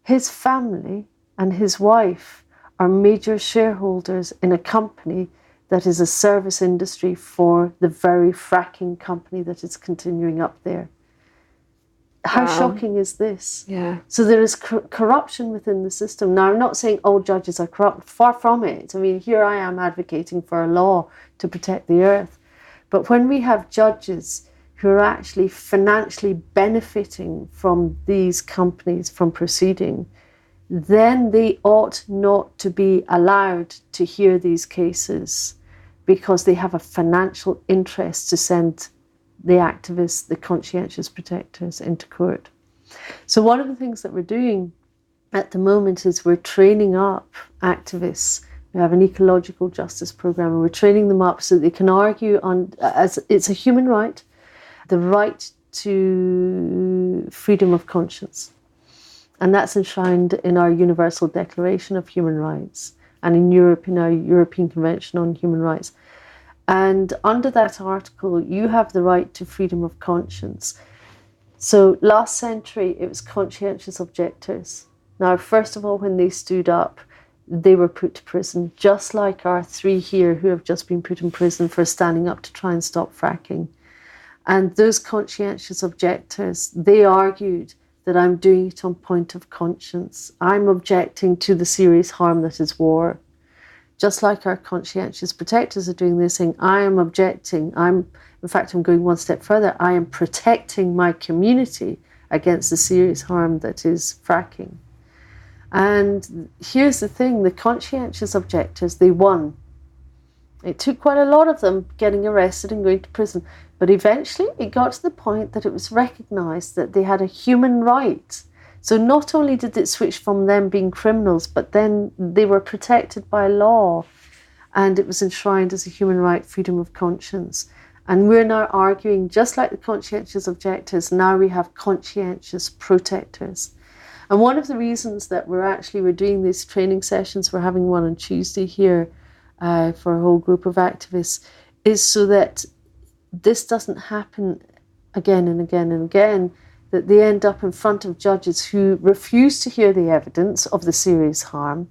his family and his wife are major shareholders in a company that is a service industry for the very fracking company that is continuing up there. How shocking is this? Yeah. So there is corruption within the system. Now, I'm not saying all judges are corrupt. Far from it. I mean, here I am advocating for a law to protect the earth. But when we have judges who are actually financially benefiting from these companies from proceeding, then they ought not to be allowed to hear these cases, because they have a financial interest to send the activists, the conscientious protectors, into court. So one of the things that we're doing at the moment is we're training up activists. We have an ecological justice program, and we're training them up so they can argue on, as it's a human right, the right to freedom of conscience. And that's enshrined in our Universal Declaration of Human Rights, and in Europe, in our European Convention on Human Rights. And under that article, you have the right to freedom of conscience. So last century, it was conscientious objectors. Now, first of all, when they stood up, they were put to prison, just like our 3 here who have just been put in prison for standing up to try and stop fracking. And those conscientious objectors, they argued that I'm doing it on point of conscience. I'm objecting to the serious harm that is war. Just like our conscientious protectors are doing this, saying, I am objecting. In fact, I'm going one step further. I am protecting my community against the serious harm that is fracking. And here's the thing, the conscientious objectors, they won. It took quite a lot of them getting arrested and going to prison. But eventually it got to the point that it was recognised that they had a human right. So not only did it switch from them being criminals, but then they were protected by law. And it was enshrined as a human right, freedom of conscience. And we're now arguing, just like the conscientious objectors, now we have conscientious protectors. And one of the reasons that we're doing these training sessions, we're having one on Tuesday here for a whole group of activists, is so that this doesn't happen again and again and again, that they end up in front of judges who refuse to hear the evidence of the serious harm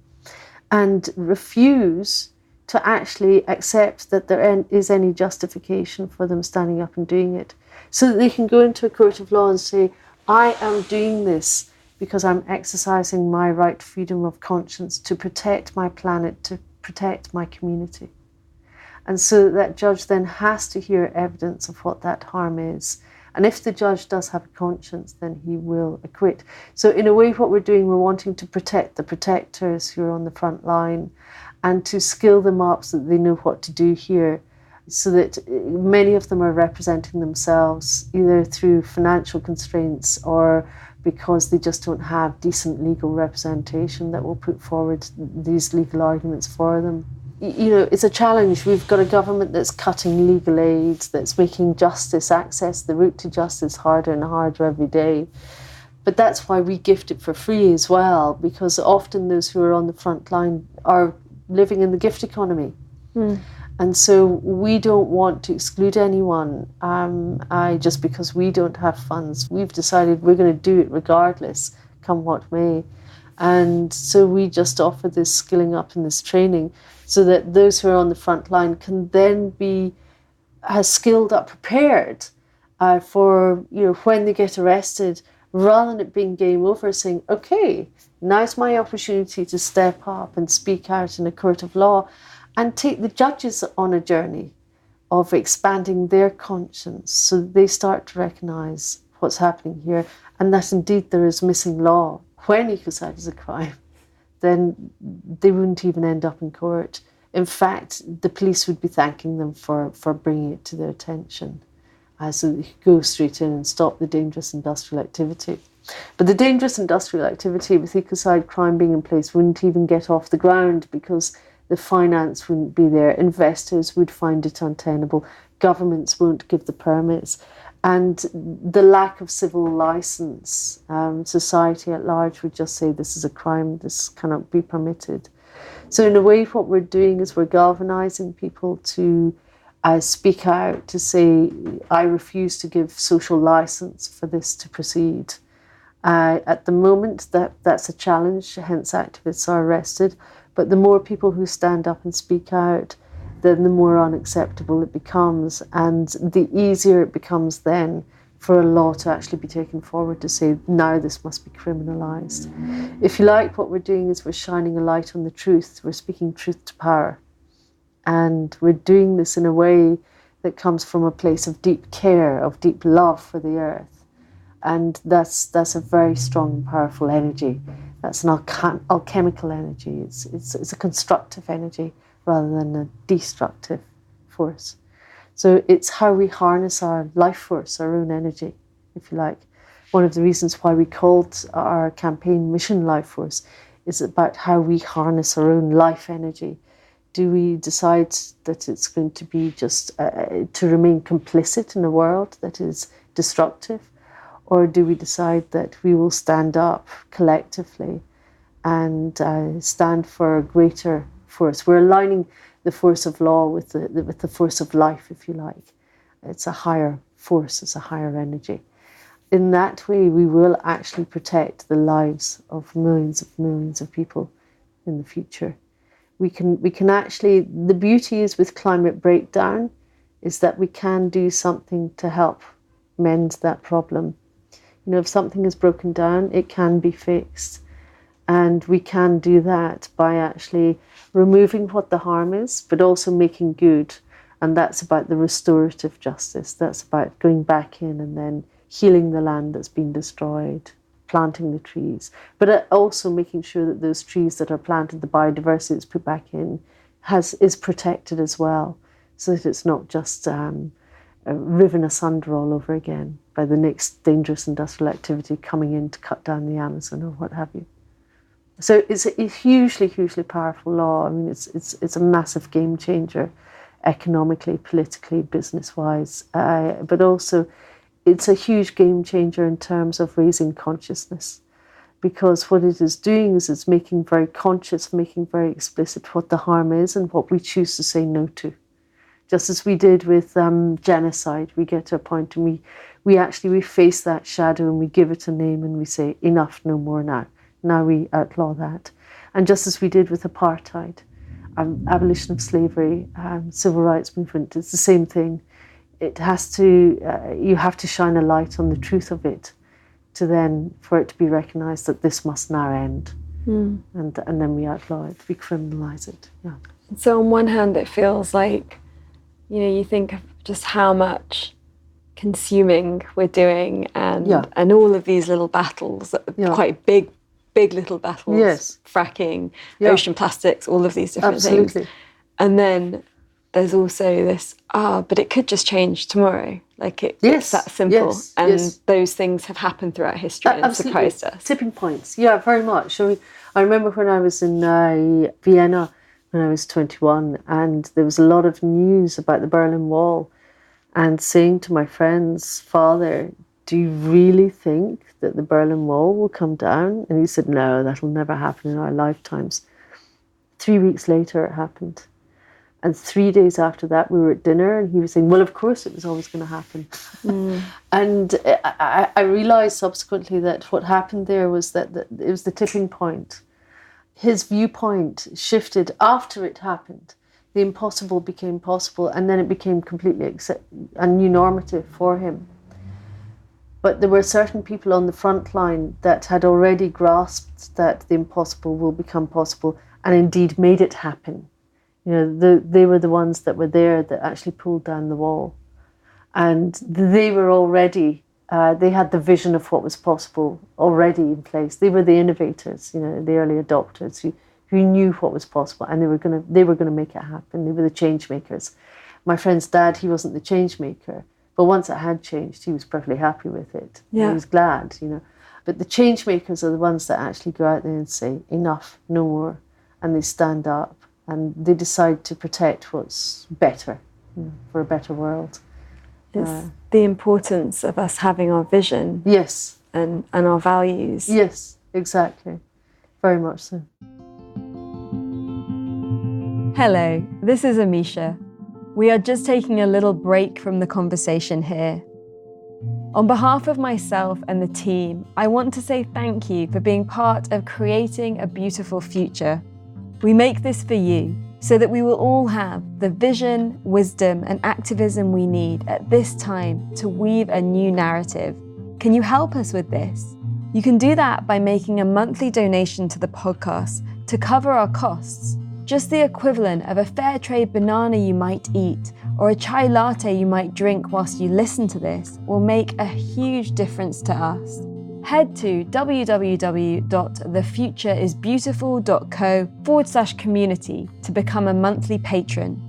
and refuse to actually accept that there is any justification for them standing up and doing it, so that they can go into a court of law and say, I am doing this because I'm exercising my right to freedom of conscience to protect my planet, to protect my community. And so that judge then has to hear evidence of what that harm is. And if the judge does have a conscience, then he will acquit. So in a way, what we're doing, we're wanting to protect the protectors who are on the front line and to skill them up so that they know what to do here, so that many of them are representing themselves either through financial constraints or because they just don't have decent legal representation that will put forward these legal arguments for them. You know, it's a challenge. We've got a government that's cutting legal aid, that's making justice, access, the route to justice harder and harder every day. But that's why we gift it for free as well, because often those who are on the front line are living in the gift economy. And so we don't want to exclude anyone. Just because we don't have funds, we've decided we're going to do it regardless, come what may. And so we just offer this skilling up and this training so that those who are on the front line can then be skilled up, prepared for, you know, when they get arrested, rather than it being game over, saying, okay, now's my opportunity to step up and speak out in a court of law and take the judges on a journey of expanding their conscience so that they start to recognise what's happening here and that indeed there is missing law. When ecocide is a crime, then they wouldn't even end up in court. In fact, the police would be thanking them for bringing it to their attention, so they could go straight in and stop the dangerous industrial activity. But the dangerous industrial activity with ecocide crime being in place wouldn't even get off the ground because the finance wouldn't be there. Investors would find it untenable. Governments won't give the permits. And the lack of civil licence, society at large would just say this is a crime, this cannot be permitted. So in a way, what we're doing is we're galvanising people to speak out, to say, I refuse to give social licence for this to proceed. At the moment, that's a challenge, hence activists are arrested. But the more people who stand up and speak out, then the more unacceptable it becomes, and the easier it becomes then for a law to actually be taken forward to say, now this must be criminalised. If you like, what we're doing is we're shining a light on the truth. We're speaking truth to power. And we're doing this in a way that comes from a place of deep care, of deep love for the earth. And that's a very strong and powerful energy. That's an alchemical energy. It's a constructive energy rather than a destructive force. So it's how we harness our life force, our own energy, if you like. One of the reasons why we called our campaign Mission Life Force is about how we harness our own life energy. Do we decide that it's going to be just to remain complicit in a world that is destructive? Or do we decide that we will stand up collectively and stand for a greater force. We're aligning the force of law with the force of life, if you like. It's a higher force, it's a higher energy. In that way, we will actually protect the lives of millions of people in the future. We can actually, the beauty is with climate breakdown, is that we can do something to help mend that problem. If something is broken down, it can be fixed. And we can do that by actually removing what the harm is, but also making good. And that's about the restorative justice. That's about going back in and then healing the land that's been destroyed, planting the trees, but also making sure that those trees that are planted, the biodiversity that's put back in, is protected as well, so that it's not just riven asunder all over again by the next dangerous industrial activity coming in to cut down the Amazon or what have you. So it's a hugely, hugely powerful law. I mean, it's a massive game changer, economically, politically, business-wise, but also it's a huge game changer in terms of raising consciousness, because what it is doing is it's making very conscious, making very explicit what the harm is and what we choose to say no to. Just as we did with genocide, we get to a point and we face that shadow and we give it a name and we say, enough, no more now. Now we outlaw that. And just as we did with apartheid, abolition of slavery, civil rights movement, it's the same thing. It has to, you have to shine a light on the truth of it for it to be recognised that this must now end. And then we outlaw it, we criminalise it. Yeah. So on one hand, it feels like, you think of just how much consuming we're doing and all of these little battles, quite big little battles, yes. Fracking, ocean plastics, all of these different things. And then there's also this, but it could just change tomorrow. Like it's that simple. Yes, and those things have happened throughout history and surprised us. Tipping points, yeah, very much. I remember when I was in Vienna when I was 21, and there was a lot of news about the Berlin Wall, and saying to my friend's father, do you really think that the Berlin Wall will come down? And he said, no, that'll never happen in our lifetimes. 3 weeks later, it happened. And 3 days after that, we were at dinner and he was saying, well, of course it was always going to happen. And I realised subsequently that what happened there was that it was the tipping point. His viewpoint shifted after it happened. The impossible became possible, and then it became completely a new normative for him. But there were certain people on the front line that had already grasped that the impossible will become possible and indeed made it happen. They were the ones that were there that actually pulled down the wall. And they were already, they had the vision of what was possible already in place. They were the innovators, the early adopters who knew what was possible, and they were gonna make it happen. They were the change makers. My friend's dad, he wasn't the change maker, but once it had changed, he was perfectly happy with it. Yeah. He was glad, But the change makers are the ones that actually go out there and say, enough, no more, and they stand up. And they decide to protect what's better, for a better world. It's the importance of us having our vision. Yes. And our values. Yes, exactly. Very much so. Hello, this is Amisha. We are just taking a little break from the conversation here. On behalf of myself and the team, I want to say thank you for being part of creating a beautiful future. We make this for you, so that we will all have the vision, wisdom, and activism we need at this time to weave a new narrative. Can you help us with this? You can do that by making a monthly donation to the podcast to cover our costs. Just the equivalent of a fair trade banana you might eat or a chai latte you might drink whilst you listen to this will make a huge difference to us. Head to www.thefutureisbeautiful.co/community to become a monthly patron.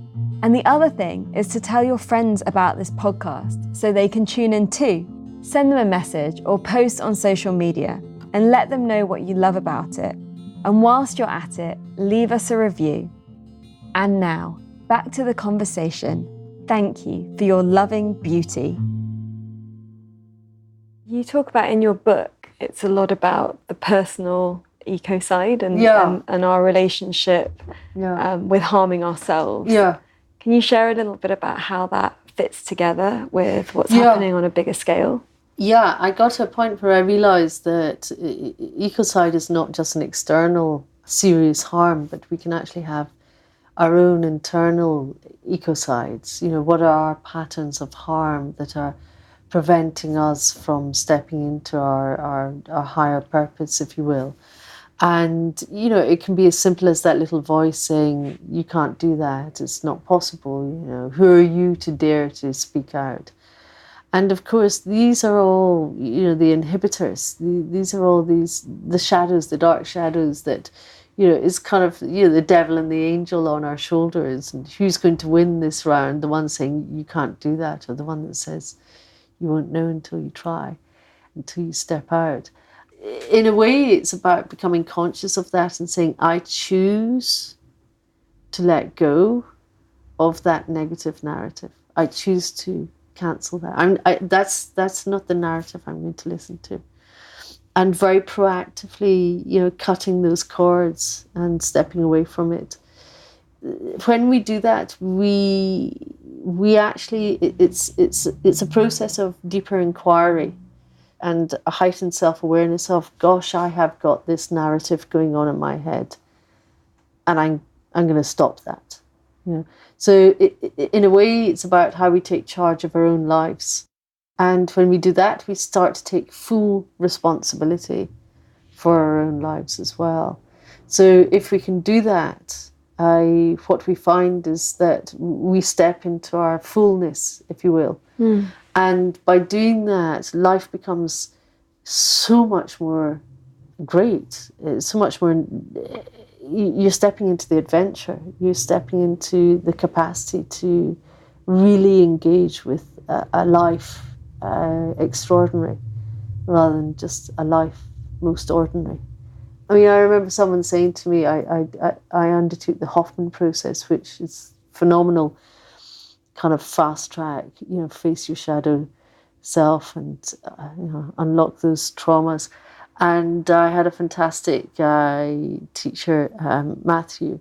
And the other thing is to tell your friends about this podcast so they can tune in too. Send them a message or post on social media and let them know what you love about it. And whilst you're at it, leave us a review. And now, back to the conversation. Thank you for your loving beauty. You talk about in your book, it's a lot about the personal Ecocide and our relationship with harming ourselves. Yeah. Can you share a little bit about how that fits together with what's happening on a bigger scale? Yeah, I got to a point where I realised that ecocide is not just an external serious harm, but we can actually have our own internal ecocides. You know, what are our patterns of harm that are preventing us from stepping into our higher purpose, if you will. And, you know, it can be as simple as that little voice saying, you can't do that, it's not possible, you know, who are you to dare to speak out? And of course, these are all, you know, the inhibitors. These are all the shadows, the dark shadows that, you know, is kind of, you know, the devil and the angel on our shoulders. And who's going to win this round? The one saying you can't do that, or the one that says you won't know until you try, until you step out. In a way, it's about becoming conscious of that and saying, I choose to let go of that negative narrative. I choose to cancel that. That's not the narrative I'm going to listen to. And very proactively, you know, cutting those cords and stepping away from it. When we do that, we actually, it's a process of deeper inquiry and a heightened self-awareness of, gosh, I have got this narrative going on in my head, and I'm going to stop that. You know? So in a way, it's about how we take charge of our own lives. And when we do that, we start to take full responsibility for our own lives as well. So if we can do that, what we find is that we step into our fullness, if you will. Mm. And by doing that, life becomes so much more great. It's so much more, you're stepping into the adventure. You're stepping into the capacity to really engage with a life extraordinary, rather than just a life most ordinary. I mean, I remember someone saying to me, I undertook the Hoffman process, which is phenomenal, kind of fast track, you know, face your shadow self and, you know, unlock those traumas. And I had a fantastic teacher, Matthew,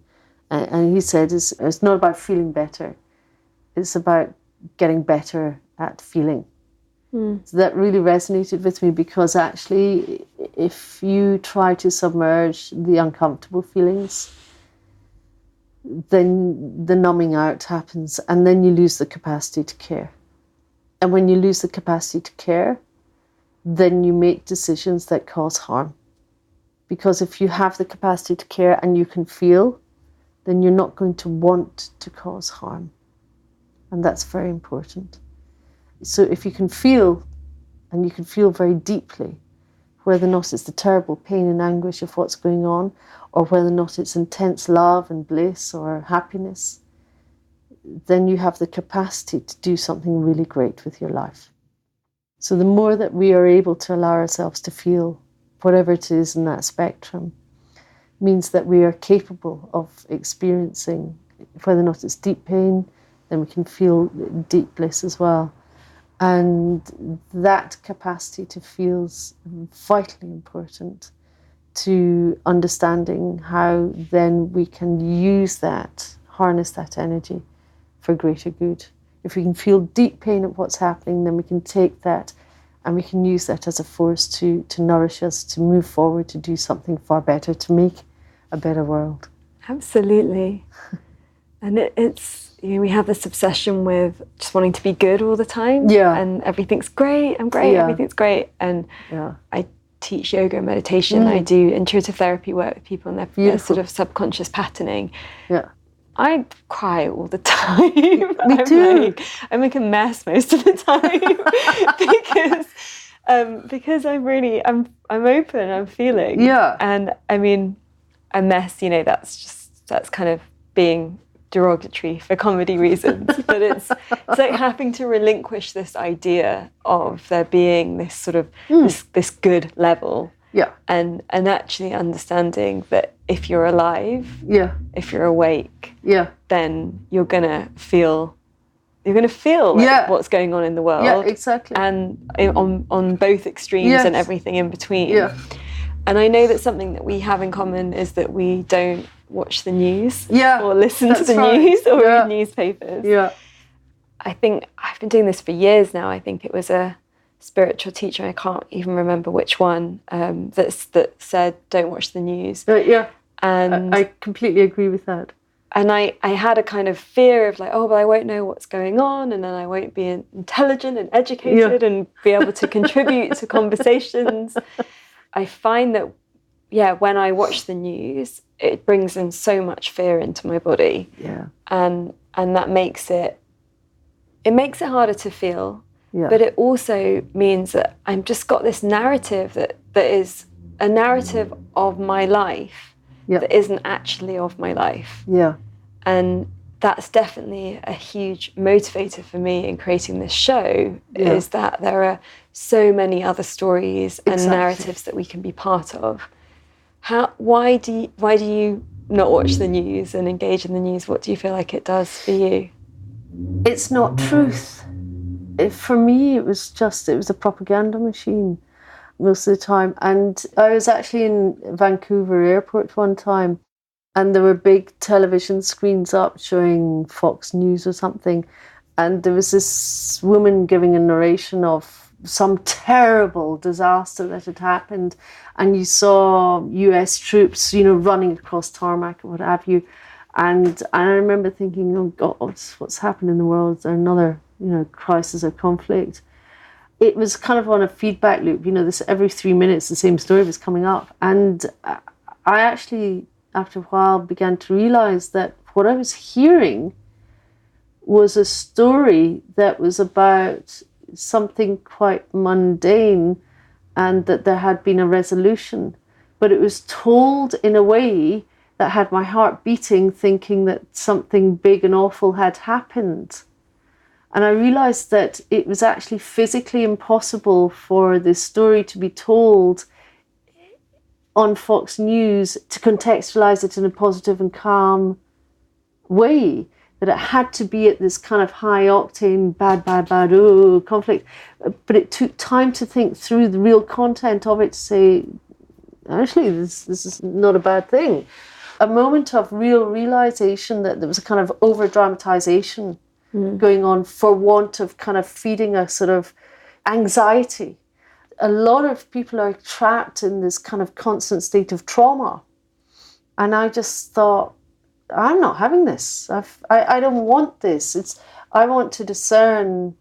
and he said, it's not about feeling better, it's about getting better at feeling. Mm. So that really resonated with me, because actually, if you try to submerge the uncomfortable feelings, then the numbing out happens, and then you lose the capacity to care. And when you lose the capacity to care, then you make decisions that cause harm. Because if you have the capacity to care and you can feel, then you're not going to want to cause harm. And that's very important. So if you can feel, and you can feel very deeply, whether or not it's the terrible pain and anguish of what's going on, or whether or not it's intense love and bliss or happiness, then you have the capacity to do something really great with your life. So the more that we are able to allow ourselves to feel whatever it is in that spectrum, means that we are capable of experiencing, whether or not it's deep pain, then we can feel deep bliss as well. And that capacity to feel is vitally important to understanding how then we can use that, harness that energy for greater good. If we can feel deep pain at what's happening, then we can take that and we can use that as a force to nourish us, to move forward, to do something far better, to make a better world. Absolutely. And it's, you know, we have this obsession with just wanting to be good all the time. Yeah. And everything's great, I'm great, everything's great. And I teach yoga and meditation. I do intuitive therapy work with people and their sort of subconscious patterning. Yeah. I cry all the time. Me too. I make a mess most of the time because I'm open, I'm feeling. Yeah. And I mean, a mess, you know, that's kind of being derogatory for comedy reasons, but it's like having to relinquish this idea of there being this sort of this good level. Yeah. And actually understanding that if you're alive, if you're awake, then you're gonna feel like what's going on in the world. Yeah, exactly. And on both extremes and everything in between. Yeah. And I know that something that we have in common is that we don't watch the news or listen to the news or read newspapers. Yeah. I think I've been doing this for years now. I think it was a spiritual teacher, I can't even remember which one, that said, don't watch the news. Yeah. And I completely agree with that. And I had a kind of fear of like, oh, but I won't know what's going on, and then I won't be intelligent and educated and be able to contribute to conversations. I find that, when I watch the news, it brings in so much fear into my body. Yeah. And that makes it harder to feel. Yeah. But it also means that I've just got this narrative that is a narrative of my life that isn't actually of my life. Yeah. And that's definitely a huge motivator for me in creating this show, is that there are so many other stories and narratives that we can be part of. Why do you not watch the news and engage in the news? What do you feel like it does for you? It's not truth. For me, it was a propaganda machine most of the time. And I was actually in Vancouver airport one time, and there were big television screens up showing Fox News or something. And there was this woman giving a narration of some terrible disaster that had happened. And you saw US troops, running across tarmac or what have you. And I remember thinking, oh God, what's happened in the world? Is there another, crisis or conflict? It was kind of on a feedback loop, this every 3 minutes, the same story was coming up. And I actually, after a while, began to realize that what I was hearing was a story that was about something quite mundane, and that there had been a resolution. But it was told in a way that had my heart beating, thinking that something big and awful had happened. And I realized that it was actually physically impossible for this story to be told on Fox News, to contextualize it in a positive and calm way, that it had to be at this kind of high octane, bad, conflict. But it took time to think through the real content of it, to say, actually, this is not a bad thing. A moment of real realization that there was a kind of over-dramatization going on for want of kind of feeding a sort of anxiety. A lot of people are trapped in this kind of constant state of trauma. And I just thought, I'm not having this. I don't want this. I want to discern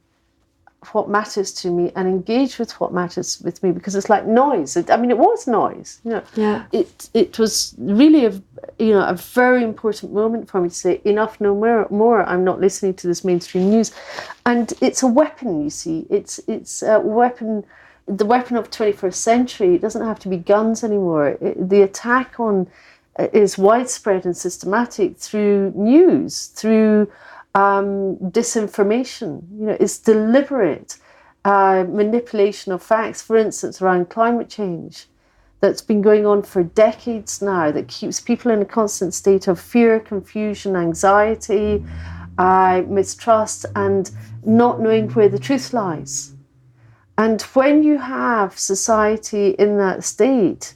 what matters to me and engage with what matters with me, because it's like noise. It was noise. Yeah. It was really a very important moment for me to say, enough, no more. I'm not listening to this mainstream news. And it's a weapon, you see. It's a weapon, the weapon of 21st century. It doesn't have to be guns anymore. The attack on is widespread and systematic through news, through disinformation. It's deliberate manipulation of facts, for instance, around climate change, that's been going on for decades now, that keeps people in a constant state of fear, confusion, anxiety, mistrust, and not knowing where the truth lies. And when you have society in that state,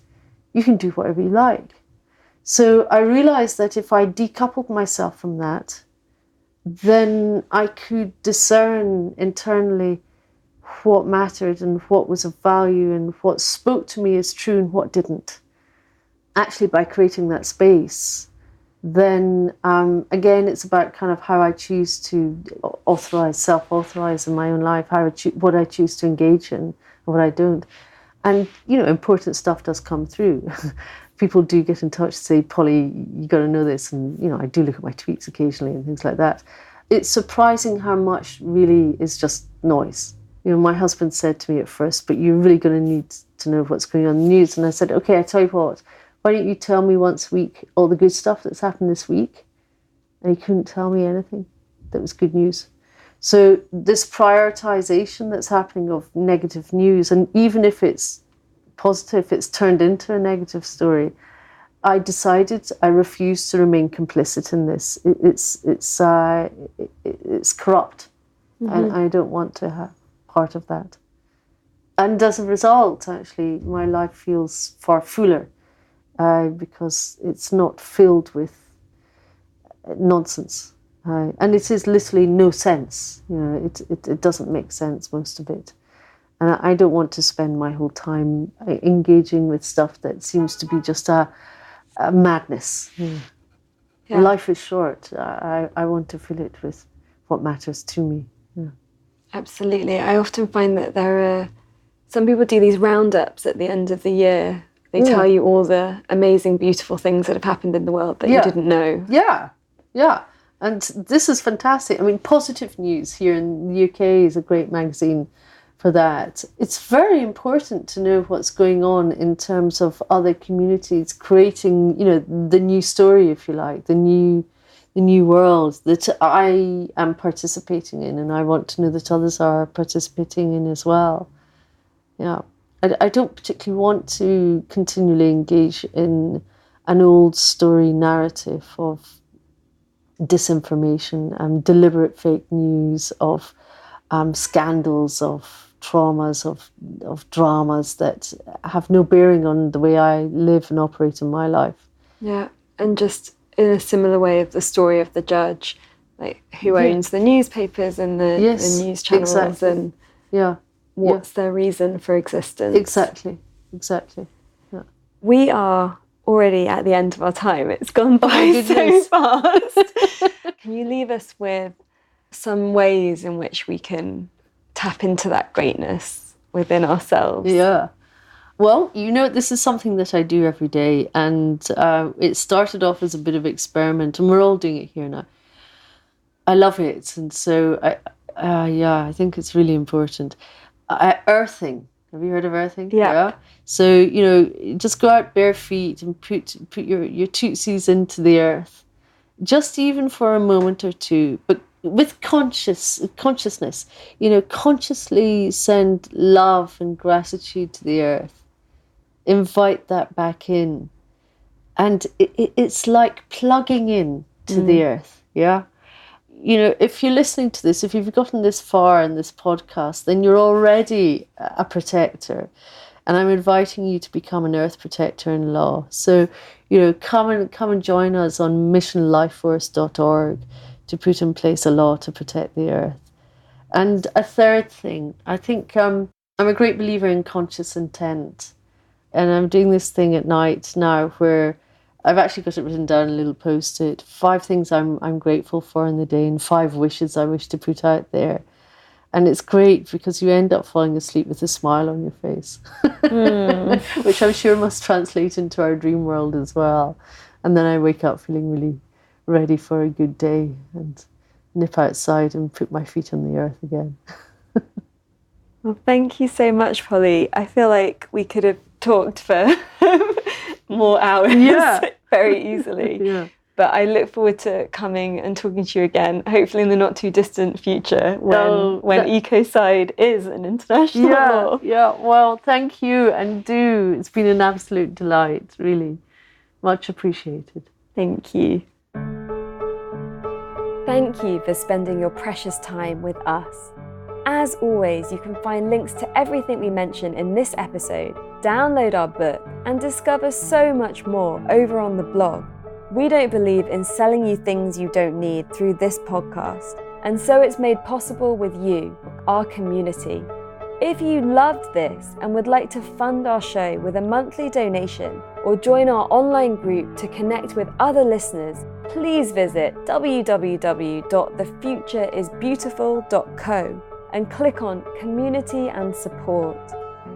you can do whatever you like. So I realized that if I decoupled myself from that, then I could discern internally what mattered and what was of value and what spoke to me as true and what didn't. Actually, by creating that space, then again, it's about kind of how I choose to self-authorize in my own life, what I choose to engage in and what I don't. And, important stuff does come through. People do get in touch to say, Polly, you got to know this. And, I do look at my tweets occasionally and things like that. It's surprising how much really is just noise. My husband said to me at first, but you're really going to need to know what's going on in the news. And I said, okay, I tell you what, why don't you tell me once a week all the good stuff that's happened this week? And he couldn't tell me anything that was good news. So this prioritization that's happening of negative news, and even if it's positive, it's turned into a negative story. I decided I refuse to remain complicit in this. It's corrupt, and I don't want to have part of that. And as a result, actually, my life feels far fuller because it's not filled with nonsense. And it is literally no sense. It doesn't make sense, most of it. And I don't want to spend my whole time engaging with stuff that seems to be just a madness. Yeah. Life is short. I want to fill it with what matters to me. Yeah. Absolutely. I often find that there are some people do these roundups at the end of the year. They tell you all the amazing, beautiful things that have happened in the world that you didn't know. Yeah. And this is fantastic. I mean, Positive News here in the UK is a great magazine for that. It's very important to know what's going on in terms of other communities creating, the new story, if you like, the new world that I am participating in, and I want to know that others are participating in as well. Yeah. I don't particularly want to continually engage in an old story narrative of disinformation and deliberate fake news, of scandals, of traumas, of dramas that have no bearing on the way I live and operate in my life. Yeah, and just in a similar way of the story of the judge, like who owns the newspapers and the news channels, exactly. and what's their reason for existence. Exactly. Yeah. We are already at the end of our time. It's gone by so fast. Can you leave us with some ways in which we can tap into that greatness within ourselves? Yeah. Well, this is something that I do every day, and it started off as a bit of experiment, and we're all doing it here now. I love it, and so I think it's really important. Earthing. Have you heard of earthing? Yeah. So, just go out bare feet and put your tootsies into the earth, just even for a moment or two, but with consciousness, consciously send love and gratitude to the earth. Invite that back in. And it's like plugging in to the earth, yeah? If you're listening to this, if you've gotten this far in this podcast, then you're already a protector. And I'm inviting you to become an earth protector in law. So, come and join us on missionlifeforce.org to put in place a law to protect the earth. And a third thing, I think I'm a great believer in conscious intent. And I'm doing this thing at night now where I've actually got it written down, a little post-it, 5 things I'm grateful for in the day and 5 wishes I wish to put out there. And it's great because you end up falling asleep with a smile on your face, which I'm sure must translate into our dream world as well. And then I wake up feeling really ready for a good day and nip outside and put my feet on the earth again. Well, thank you so much, Polly. I feel like we could have talked for more hours very easily. Yeah. But I look forward to coming and talking to you again, hopefully in the not too distant future when Ecocide is an international law. Yeah, well, thank you, and it's been an absolute delight, really. Much appreciated. Thank you. Thank you for spending your precious time with us. As always, you can find links to everything we mention in this episode, download our book, and discover so much more over on the blog. We don't believe in selling you things you don't need through this podcast, and so it's made possible with you, our community. If you loved this and would like to fund our show with a monthly donation or join our online group to connect with other listeners, please visit www.thefutureisbeautiful.co and click on Community and Support.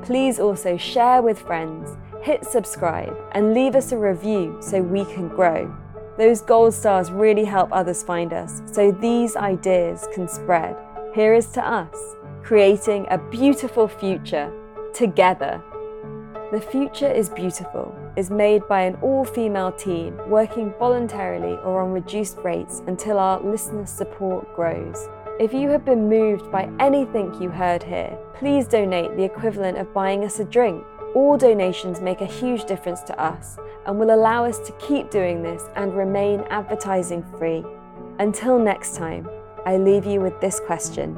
Please also share with friends, hit subscribe, and leave us a review so we can grow. Those gold stars really help others find us, so these ideas can spread. Here is to us, creating a beautiful future together. The Future is Beautiful is made by an all-female team working voluntarily or on reduced rates until our listener support grows. If you have been moved by anything you heard here, please donate the equivalent of buying us a drink. All donations make a huge difference to us and will allow us to keep doing this and remain advertising free. Until next time, I leave you with this question: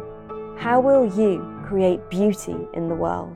how will you create beauty in the world?